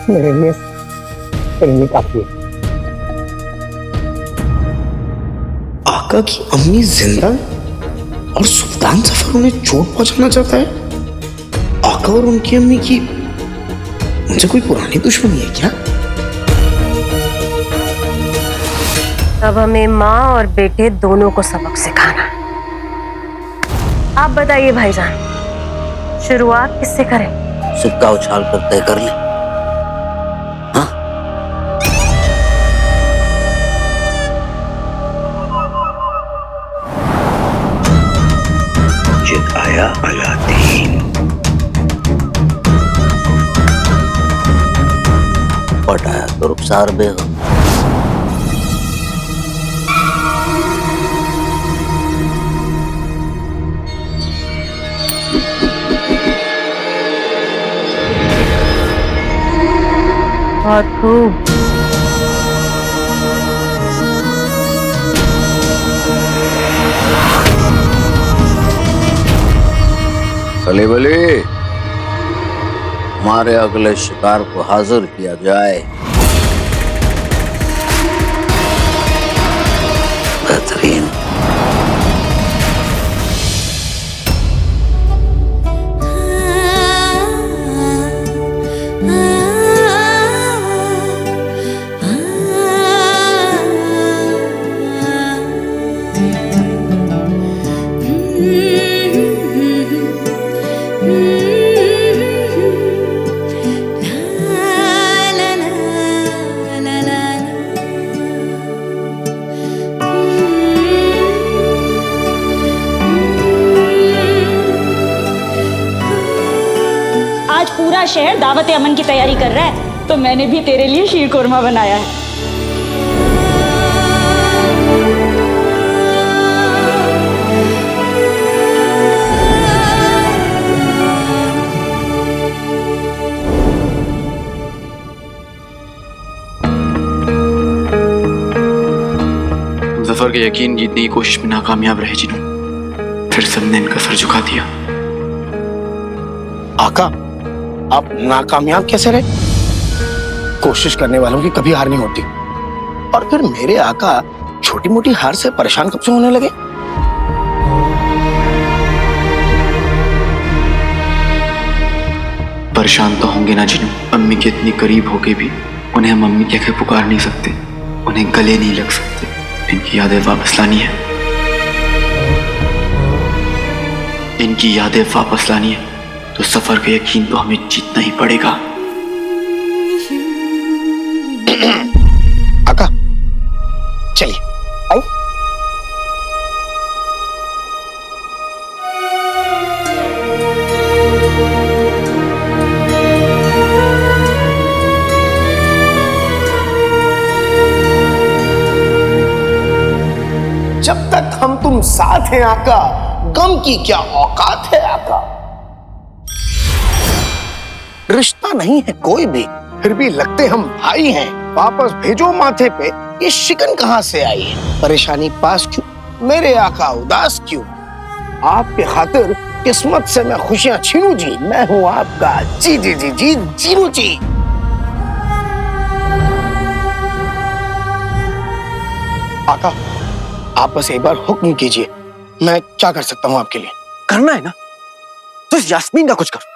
मेरे लिए काफी है। आका की अम्मी जिंदा और सुल्तान जफर उन्हें चोट पहुंचाना चाहता है। आका और उनकी अम्मी की उनसे कोई पुरानी दुश्मनी है क्या? अब हमें माँ और बेटे दोनों को सबक सिखाना है। आप बताइए भाईजान, शुरुआत किससे करें? सिक्का उछाल कर तय कर ले। हाँ? जिद आया अलादीन, पट आया तो रुखसार बेगम। बहुत खूब। चले बले हमारे अगले शिकार को हाजिर किया जाए। बेहतरीन। आज पूरा शहर दावत अमन की तैयारी कर रहा है, तो मैंने भी तेरे लिए शीर कोरमा बनाया है। जफर के यकीन जीतने की कोशिश में नाकामयाब रहे जिनू। फिर सबने इनका सर झुका दिया। आका, आप नाकामयाब कैसे रहे? कोशिश करने वालों की कभी हार नहीं होती। और फिर मेरे आका छोटी मोटी हार से परेशान कब से होने लगे? परेशान तो होंगे ना जिनू। अम्मी के इतनी करीब होके भी उन्हें हम अम्मी कह के पुकार नहीं सकते, उन्हें गले नहीं लग सकते। इनकी यादें वापस लानी है, इनकी यादें वापस लानी है तो सफर का यकीन तो हमें जीतना ही पड़ेगा। आका चलिए आओ। जब तक हम तुम साथ हैं आका, गम की क्या औकात है आका। रिश्ता नहीं है कोई भी, फिर भी लगते हम भाई हैं। वापस भेजो माथे पे ये शिकन कहां से आई है? परेशानी पास क्यों? मेरे आका उदास क्यों? आपके खातिर किस्मत से मैं खुशियां छीनू जी। मैं हूं आपका जी जी जी जी जीनू जी। आका, आप बस एक बार हुक्म कीजिए, मैं क्या कर सकता हूँ आपके लिए? करना है ना तो इस यास्मीन का कुछ कर।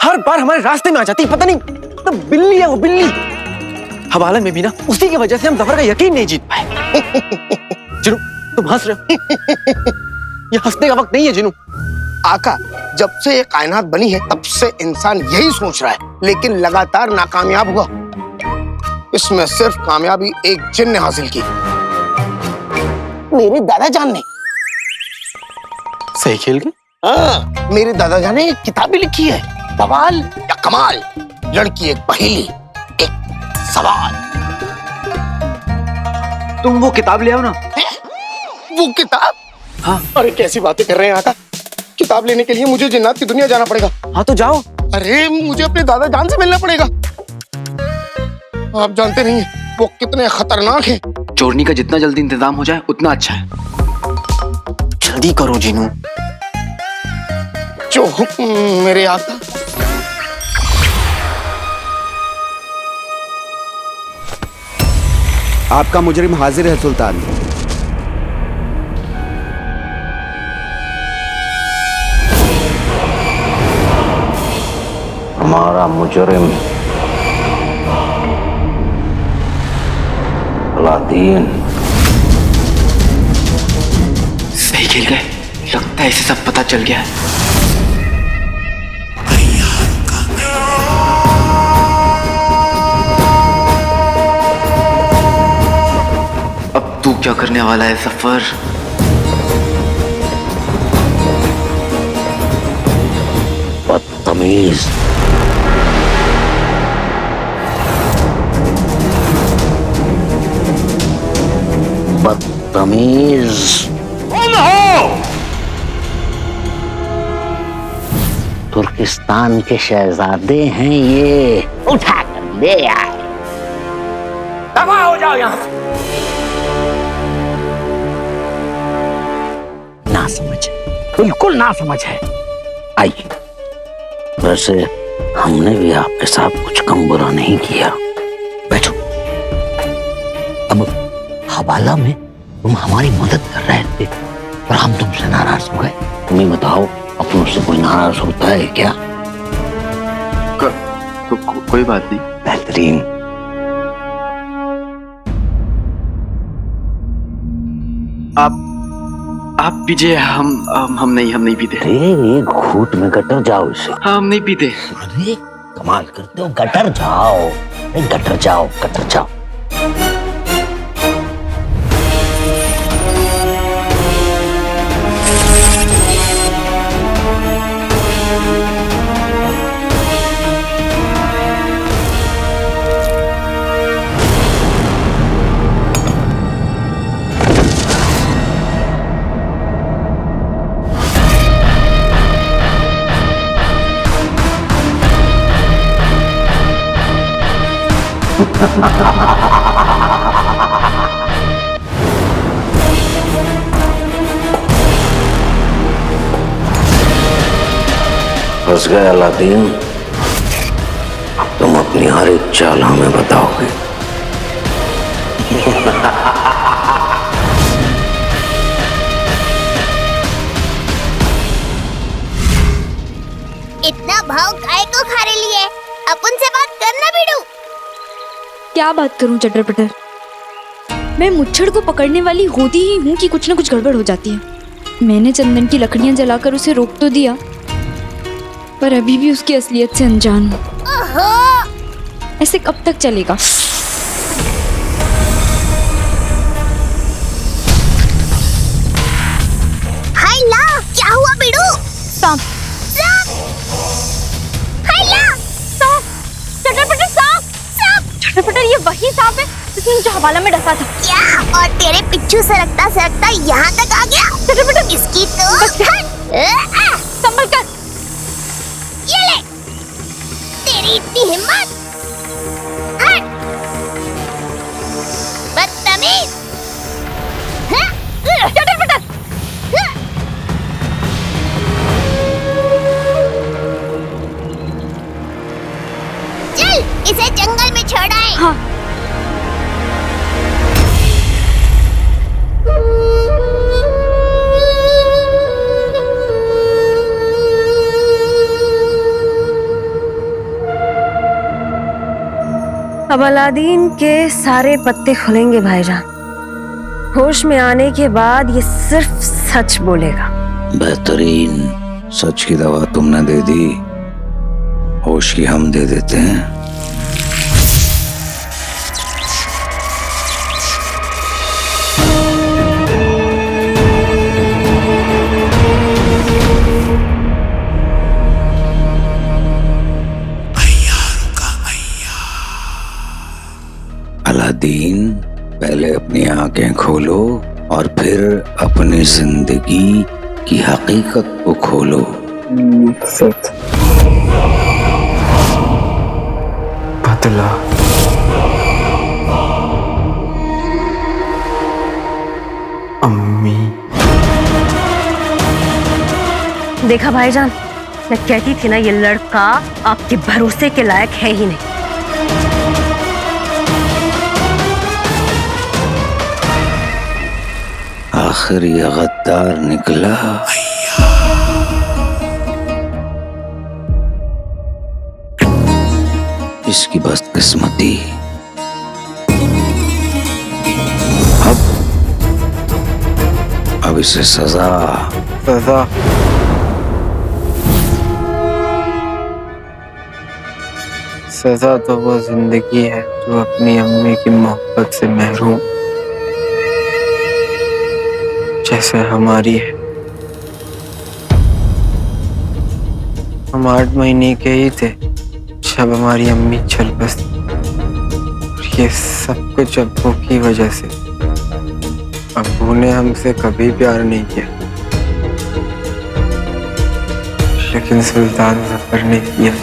हर बार हमारे रास्ते में आ जाती, पता नहीं तो बिल्ली है वो बिल्ली। हवाले में भी ना उसी की वजह से हम जफर का यकीन नहीं जीत पाए। जिनू तुम हंस रहे हो, ये हंसने का वक्त नहीं है जिनू। आका, जब से ये कायनात बनी है तब से इंसान यही सोच रहा है, लेकिन लगातार नाकामयाब हुआ। इसमें सिर्फ कामयाबी एक जिन ने हासिल की, मेरे दादाजान ने। सही खेल गए। हाँ, मेरे दादाजान ने एक किताब भी लिखी है, बवाल या कमाल, लड़की एक पहेली एक सवाल। तुम वो किताब ले आओ ना। वो किताब? हाँ। अरे कैसी बातें कर रहे हैं आका, किताब लेने के लिए मुझे जिन्नात की दुनिया जाना पड़ेगा। हाँ तो जाओ। अरे मुझे अपने दादाजान से मिलना पड़ेगा। आप जानते नहीं हैं वो कितने खतरनाक हैं। चोरनी का जितना जल्दी इंतजाम हो जाए उतना अच्छा है। जल्दी करो जिनू। जो हुक्म मेरे आका। आपका मुजरिम हाजिर है सुल्तान। हमारा मुजरिम अलादीन। सही खेल गए, लगता है इसे सब पता चल गया है। अब तू क्या करने वाला है सफर? बदतमीज। बदतमीज। कौन हो? तुर्किस्तान के शहजादे हैं ये, उठा कर ले आए। दफा हो जाओ यहाँ से। ना समझ, बिल्कुल ना समझ है। आइए, वैसे हमने भी आपके साथ कुछ कम बुरा नहीं किया। बैठो। अब हवाला में तुम हमारी मदद कर रहे थे और हम तुमसे नाराज हो गए। तुम्हें बताओ, अपनों से कोई नाराज होता है क्या? कोई बात नहीं। बेहतरीन। आप पीजिए, हम नहीं पीते। अरे एक घूंट में गटर जाओ इसे। हम नहीं पीते। अरे कमाल करते हो, गटर जाओ। गटर जाओ, गटर जाओ। फंस गए अलादीन। अब तुम अपनी हर एक चाल हमें बताओगे। इतना भाव काय को खारे लिए? अपन से बात करना बिडू। क्या बात करूं चटर पटर, मैं मुच्छड़ को पकड़ने वाली होती ही हूँ कि कुछ ना कुछ गड़बड़ हो जाती है। मैंने चंदन की लकड़ियां जलाकर उसे रोक तो दिया, पर अभी भी उसकी असलियत से अनजान हूँ। ऐसे कब तक चलेगा? हाय ला, क्या हुआ बिडू? सांप। हाय ला, सांप। चटर पटर सांप। चटर पटर ये वही सांप है जिसने मुझे हवाला में डसा था। क्या? और तेरे पिच्छू सरकता सरकता यहाँ तक आ गया? चटर पटर इसकी तो संभल कर। ये ले, तेरी इतनी हिम्मत? हट, बदतमीज। चटर पटर। चल, इसे जंगल में छोड़ आए। हाँ। अब अलादीन के सारे पत्ते खुलेंगे भाईजान। होश में आने के बाद ये सिर्फ सच बोलेगा। बेहतरीन। सच की दवा तुमने दे दी, होश की हम दे देते हैं। अलादीन, पहले अपनी आंखें खोलो और फिर अपनी जिंदगी की हकीकत को खोलो। बदला। अम्मी। देखा भाईजान, मैं कहती थी ना, ये लड़का आपके भरोसे के लायक है ही नहीं। आखिर ये गद्दार निकला। इसकी बदकिस्मती। अब इसे सजा। सजा तो वो जिंदगी है जो अपनी अम्मी की मोहब्बत से महरूम, जैसे हमारी है। हम 8 महीने के ही थे जब हमारी अम्मी चल बसी। ये सब कुछ अब्बू की वजह से। अब्बू ने हमसे कभी प्यार नहीं किया, लेकिन सुल्तान जफर ने किया।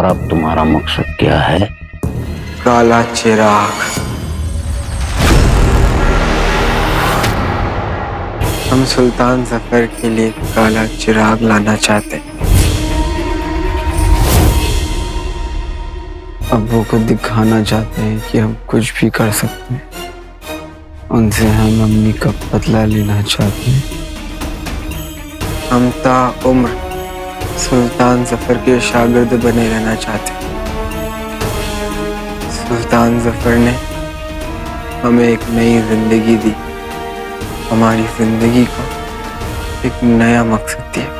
अब तुम्हारा मकसद क्या है? काला चिराग। हम सुल्तान जफर के लिए काला चिराग लाना चाहते हैं। अब्बू को दिखाना चाहते हैं कि हम कुछ भी कर सकते हैं। उनसे हम अम्मी का बदला लेना चाहते हैं। हम ता उम्र सुल्तान जफर के शागिर्द बने रहना चाहते हैं। सुल्तान जफर ने हमें एक नई जिंदगी दी, हमारी जिंदगी को एक नया मकसद दिया।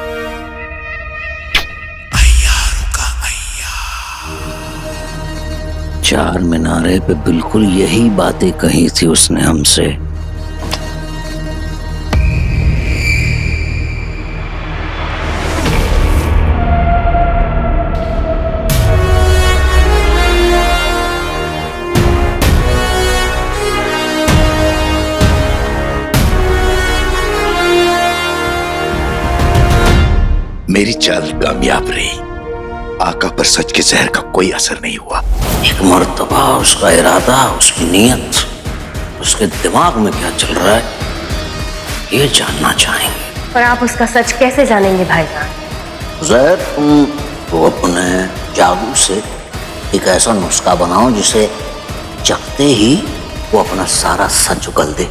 चार मीनारे पे बिल्कुल यही बातें कही थी उसने हमसे। मेरी चाल कामयाब रही। आका पर सच के जहर का कोई असर नहीं हुआ। एक मर्तबा उसका इरादा, उसकी नीयत, उसके दिमाग में क्या चल रहा है, ये जानना चाहेंगे। पर आप उसका सच कैसे जानेंगे भाईजान? ज़ैद, तुम तो अपने जादू से एक ऐसा नुस्खा बनाओ जिसे चखते ही वो अपना सारा सच उगल दे।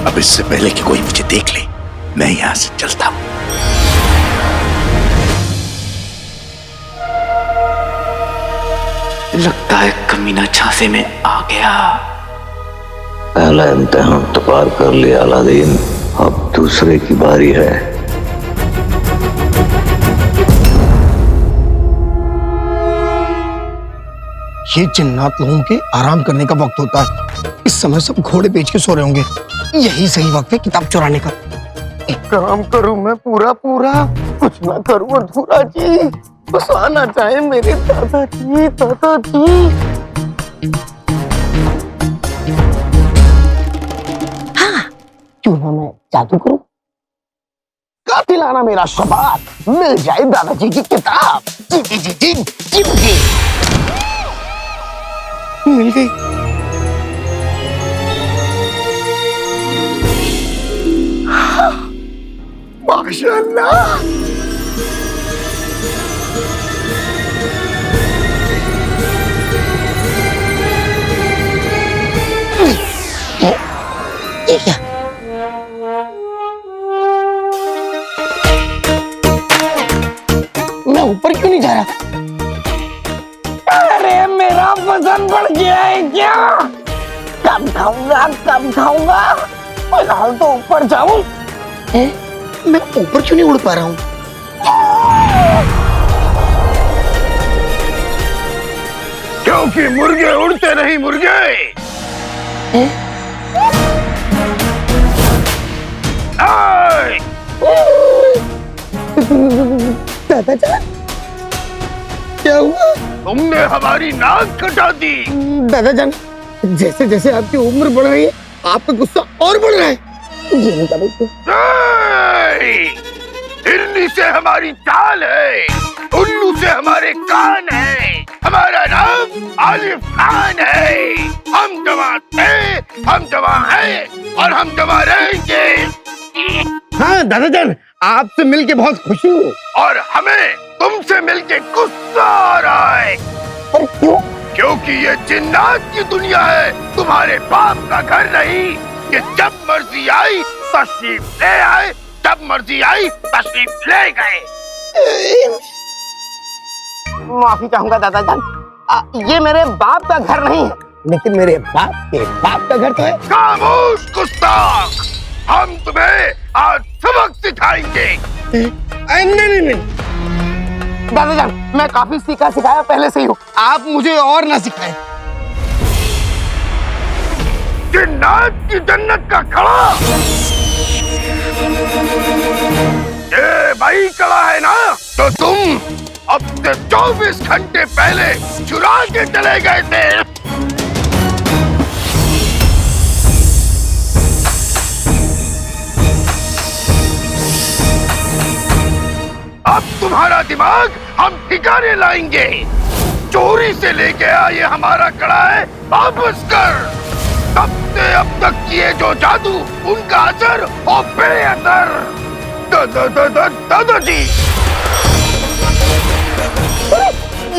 अब इससे पहले कि कोई मुझे देख ले, मैं यहां से चलता हूं। लगता है कमीना झांसे में आ गया। पहला इम्तिहान तो पार कर लिया अलादीन, अब दूसरे की बारी है। ये जिन्नात लोगों के आराम करने का वक्त होता है। इस समय सब घोड़े बेच के सो रहे होंगे। यही सही वक्त है किताब चुराने का। काम करूं मैं पूरा पूरा, कुछ ना करूं अधूरा जी। बस आना चाहे मेरे दादाजी, दादाजी। हाँ, क्यों ना मैं जादू करूं? कातिल आना मेरा शबात, मिल जाए दादाजी की किताब। जी जी जी जी जी जी। मिल गई। माशाअल्लाह। ये क्या? मैं ऊपर क्यों नहीं जा रहा? अरे मेरा वजन बढ़ गया है क्या? कब खाऊंगा, कब खाऊंगा? फिलहाल तो ऊपर जाऊं। मैं ऊपर क्यों नहीं उड़ पा रहा हूं? क्योंकि मुर्गे उड़ते नहीं मुर्गे। दादाजान, क्या हुआ? तुमने हमारी नाक कटा दी। दादाजान, जैसे जैसे आपकी उम्र बढ़ रही है, आपका गुस्सा और बढ़ रहा है। ये नहीं करेंगे। हिरनी से हमारी चाल है, उल्लू से हमारे कान है। हमारा नाम आलिफ खान है। हम जवान थे, हम जवान हैं और हम जवान रहेंगे। हाँ दादाजान, आपसे मिलके बहुत खुशी हूँ। और हमें तुमसे मिलके गुस्सा आ रहा है। पर क्यों? क्योंकि ये जिन्नात की दुनिया है, तुम्हारे बाप का घर नहीं। कि जब मर्जी आई तशरीफ ले आए, जब मर्जी आई तशरीफ ले गए। माफी चाहूंगा दादाजान, ये मेरे बाप का घर नहीं है, लेकिन मेरे बाप के बाप का घर तो है। खामोश गुस्ताख, हम तुम्हें आज सबक सिखाएंगे। नहीं नहीं दादाजान, मैं काफी सीखा सिखाया पहले से ही हूँ, आप मुझे और ना सिखाएं। जिन्नात की जन्नत का कड़ा, ये भाई कड़ा है ना, तो तुम अब से 24 घंटे पहले चुरा के चले गए थे। अब तुम्हारा दिमाग हम ठिकाने लाएंगे। चोरी से लेके आए हमारा कड़ा है, वापस कर। तब से अब तक किए जो जादू, उनका असर और बेअसर। दादाजी,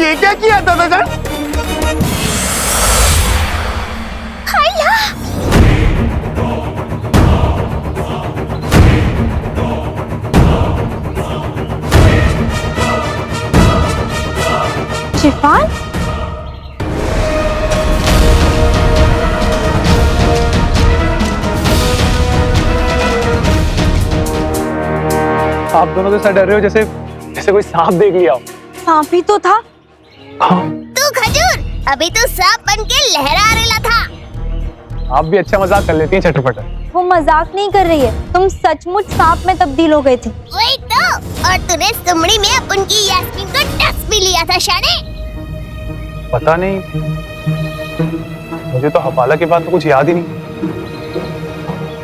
ये क्या किया दादाजान? शिफान, आप दोनों तो ऐसा डर रहे हो जैसे जैसे कोई सांप देख लिया हो। सांप ही तो था। हाँ, तू खजूर, अभी तो सांप बन के लहरा रेला था। आप भी अच्छा मजाक कर लेती हैं चटपटर। वो मजाक नहीं कर रही है, तुम सचमुच सांप में तब्दील हो गए थे। वही तो, और तूने सुमड़ी में अपन की यास्मीन को टच भी लिया था शाने। पता नहीं, मुझे तो हवाला के बाद तो कुछ याद ही नहीं।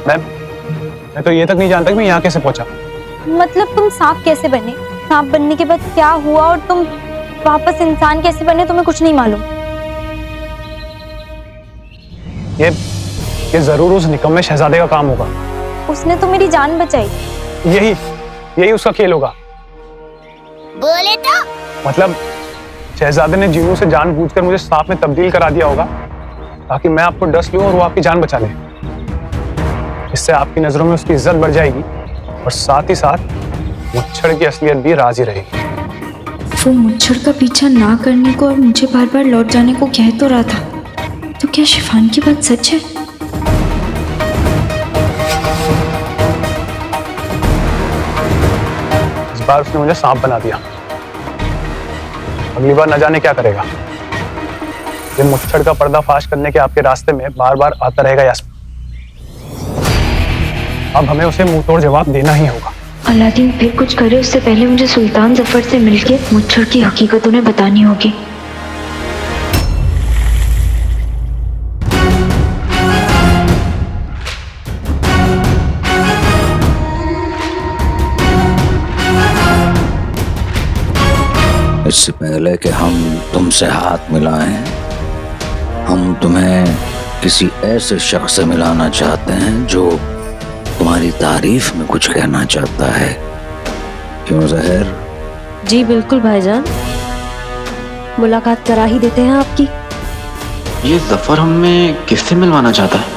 मैं तो ये तक नहीं जानता कि मैं यहाँ कैसे पहुंचा। मतलब तुम सांप कैसे बने, सांप बनने के बाद क्या हुआ और तुम वापस इंसान कैसे बने, तुम्हें कुछ नहीं मालूम। ये जरूर उस निकम्मे शहजादे का काम होगा। उसने तो मेरी जान बचाई। यही उसका खेल होगा। बोले तो मतलब शहजादे ने जीनू से जानबूझकर मुझे सांप में तब्दील करा दिया होगा ताकि मैं आपको डस लूं और वो आपकी जान बचा ले। इससे आपकी नजरों में उसकी इज्जत बढ़ जाएगी और साथ ही साथ मुच्छड़ की असलियत भी राजी रहेगी। वो मुच्छड़ का पीछा ना करने को और मुझे बार बार लौट जाने को कह तो रहा था, तो क्या शिफान की बात सच है? इस बार उसने मुझे सांप बना दिया, अगली बार न जाने क्या करेगा। ये मुच्छड़ का पर्दाफाश करने के आपके रास्ते में बार बार आता रहेगा यास्मीन। अब हमें उसे मुंह तोड़ जवाब देना ही होगा। अलादीन फिर कुछ करे उससे पहले मुझे सुल्तान जफर से मिलके मुच्छड़ की हकीकत उन्हें बतानी होगी। इससे पहले कि हम तुमसे हाथ मिलाएं, हम तुम्हें किसी ऐसे शख्स से मिलाना चाहते हैं जो तुम्हारी तारीफ में कुछ कहना चाहता है। क्यों ज़हर? जी बिल्कुल भाईजान, मुलाकात करा ही देते हैं आपकी। ये जफर हमें किससे मिलवाना चाहता है?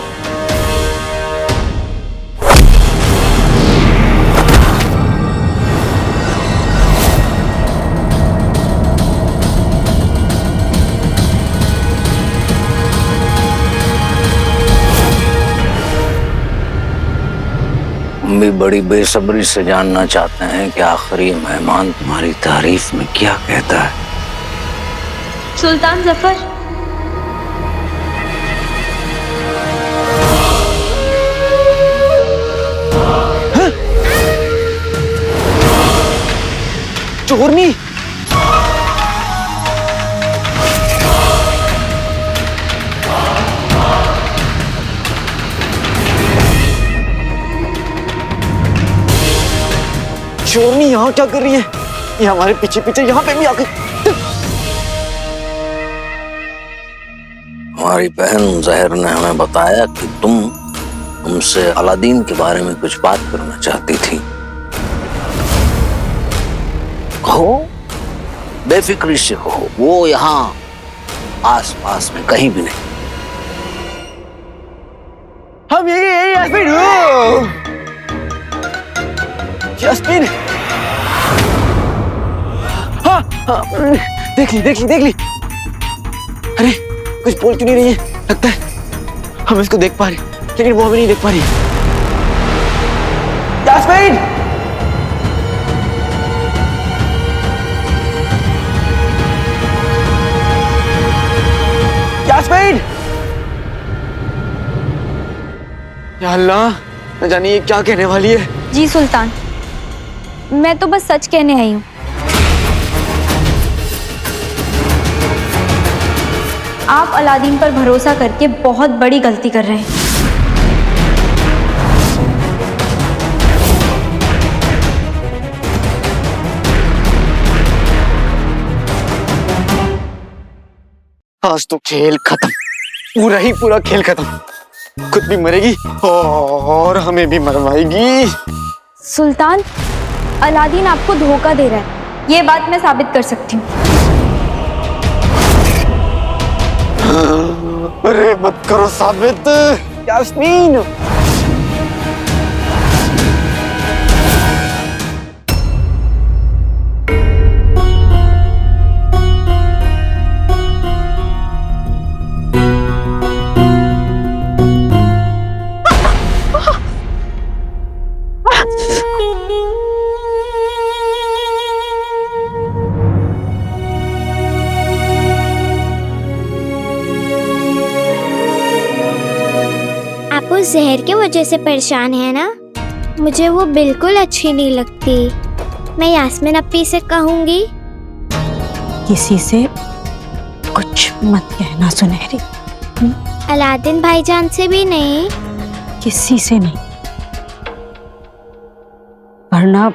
हम भी बड़ी बेसब्री से जानना चाहते हैं कि आखिर ये मेहमान तुम्हारी तारीफ में क्या कहता है। सुल्तान जफर, चोरनी! चोरनी यहाँ क्या कर रही है? ये हमारे पीछे पीछे यहाँ पे भी आ गई। हमारी बहन जहर ने हमें बताया कि तुम हमसे अलादीन के बारे में कुछ बात करना चाहती थी। कहो, बेफिक्री से कहो, वो यहाँ आस पास में कहीं भी नहीं। हम यही यास्मीन। यास्मीन, हाँ, देख ली। अरे कुछ बोल क्यों नहीं रही है? लगता है हम इसको देख पा रहे, लेकिन वो हमें नहीं देख पा रही। यास्मीन, यास्मीन, या अल्लाह, न जाने ये क्या कहने वाली है। जी सुल्तान, मैं तो बस सच कहने आई हूँ। आप अलादीन पर भरोसा करके बहुत बड़ी गलती कर रहे हैं। आज तो खेल खत्म, पूरा ही पूरा खेल खत्म। खुद भी मरेगी और हमें भी मरवाएगी। सुल्तान, अलादीन आपको धोखा दे रहा है, ये बात मैं साबित कर सकती हूँ। अरे मत करो साबित यास्मीन। आप उस जहर के वजह से परेशान है ना? मुझे वो बिल्कुल अच्छी नहीं लगती। मैं यास्मीन अपी से कहूंगी। किसी से कुछ मत कहना सुनहरी। अलादीन भाईजान से भी नहीं? किसी से नहीं, वरना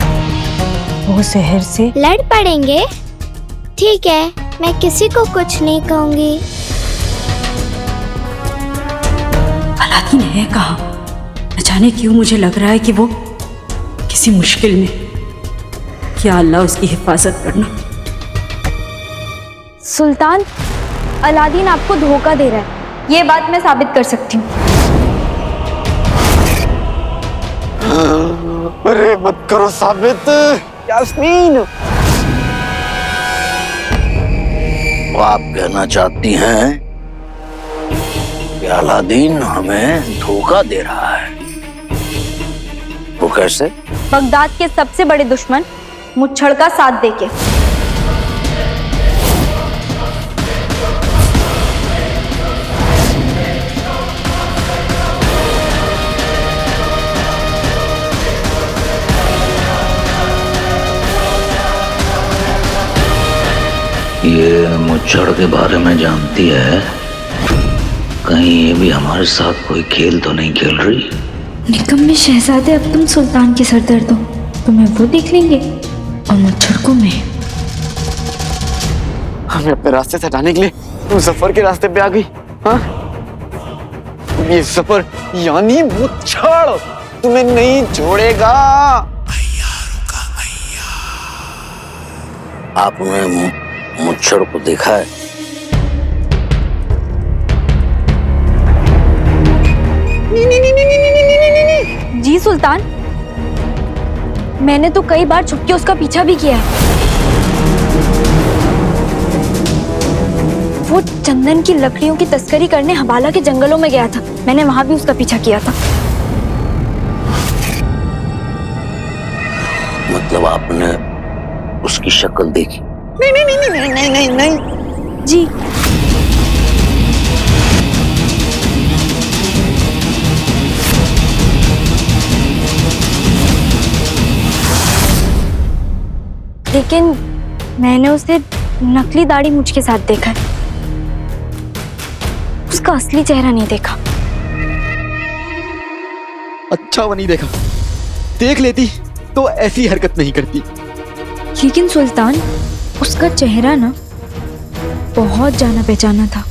वो जहर से लड़ पड़ेंगे। ठीक है, मैं किसी को कुछ नहीं कहूंगी। अलादीन है कहाँ? न जाने क्यों मुझे लग रहा है कि वो किसी मुश्किल में। क्या अल्लाह उसकी हिफाजत करना। सुल्तान, अलादीन आपको धोखा दे रहा है, ये बात मैं साबित कर सकती हूँ। अरे मत करो साबित यास्मीन। वो आप कहना चाहती हैं कि अलादीन हमें धोखा दे रहा है? वो कैसे? बगदाद के सबसे बड़े दुश्मन मुच्छड़ का साथ देके। ये मुच्छड़ के बारे में जानती है? कहीं ये भी हमारे साथ कोई खेल तो नहीं खेल रही? निकम्मे शहजादे, अब तुम सुल्तान की सरदर्द हो, तुम्हें वो देख लेंगे और मुच्छड़ को मैं। हमें अपने रास्ते से हटाने के लिए तुम सफर के रास्ते पे आ गई। हाँ, ये सफर यानी मुच्छड़ तुम्हें नहीं छोड़ेगा। आपने मुच्छड़ को देखा है? जी सुल्तान, मैंने तो कई बार छुप के उसका पीछा भी किया है। वो चंदन की लकड़ियों की तस्करी करने हवाला के जंगलों में गया था, मैंने वहां भी उसका पीछा किया था। मतलब आपने उसकी शक्ल देखी? नहीं जी। लेकिन मैंने उसे नकली दाढ़ी मूंछ के साथ देखा है, उसका असली चेहरा नहीं देखा। अच्छा वो नहीं देखा, देख लेती तो ऐसी हरकत नहीं करती। लेकिन सुल्तान, उसका चेहरा ना बहुत जाना पहचाना था।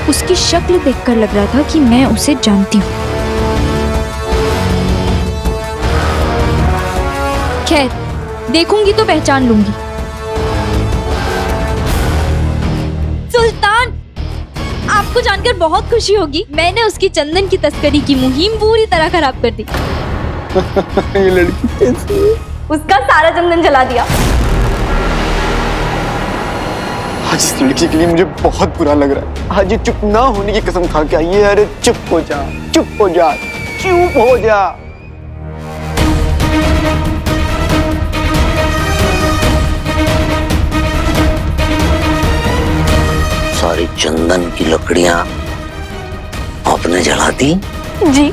उसकी शक्ल देखकर लग रहा था कि मैं उसे जानती हूँ। खैर, देखूंगी तो पहचान लूंगी। सुल्तान, आपको जानकर बहुत खुशी होगी, मैंने उसकी चंदन की तस्करी की मुहिम पूरी तरह खराब कर दी। ये लड़की कैसी है? उसका सारा चंदन जला दिया। आज इस लड़की के लिए मुझे बहुत बुरा लग रहा है। आज ये चुप ना होने की कसम खा के आई है। अरे चुप हो जा, चुप हो जा, चुप हो जा। सारी चंदन की लकड़ियां आपने जला दी? जी,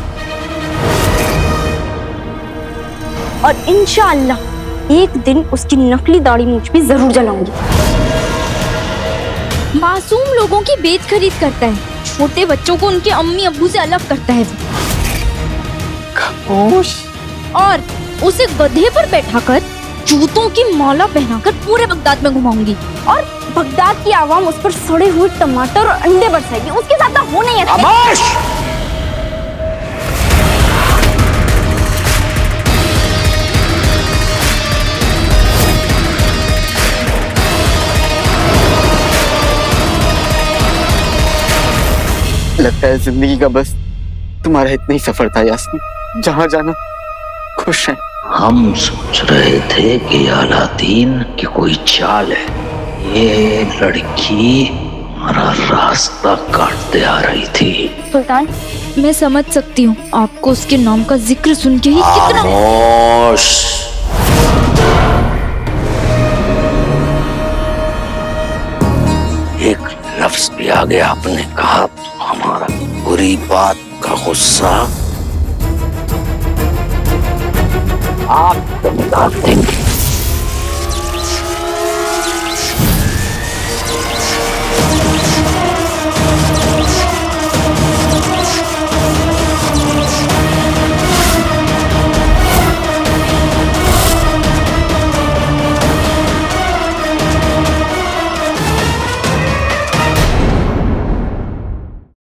और इंशाअल्लाह एक दिन उसकी नकली दाढ़ी मूंछ भी जरूर जलाऊंगी। मासूम लोगों की बेच खरीद करता है, छोटे बच्चों को उनके अम्मी अब्बू से अलग करता है वो। खामोश। और उसे गधे पर बैठाकर जूतों की माला पहनाकर पूरे बगदाद में घुमाऊंगी और बगदाद की आवाम उस पर सड़े हुए टमाटर और अंडे बरसाएगी। उसके साथ तो हो नहीं है। खामोश! लगता है जिंदगी का बस तुम्हारा इतना ही सफर था यास्मीन, जहां जाना खुश है। हम सोच रहे थे कि अलादीन की कोई चाल है, ये लड़की हमारा रास्ता काटते आ रही थी। सुल्तान, मैं समझ सकती हूँ आपको उसके नाम का जिक्र सुन के ही कितना। खामोश! एक लफ्ज भी आगे आपने कहा तो हमारा बुरी बात का गुस्सा आप बता देंगे।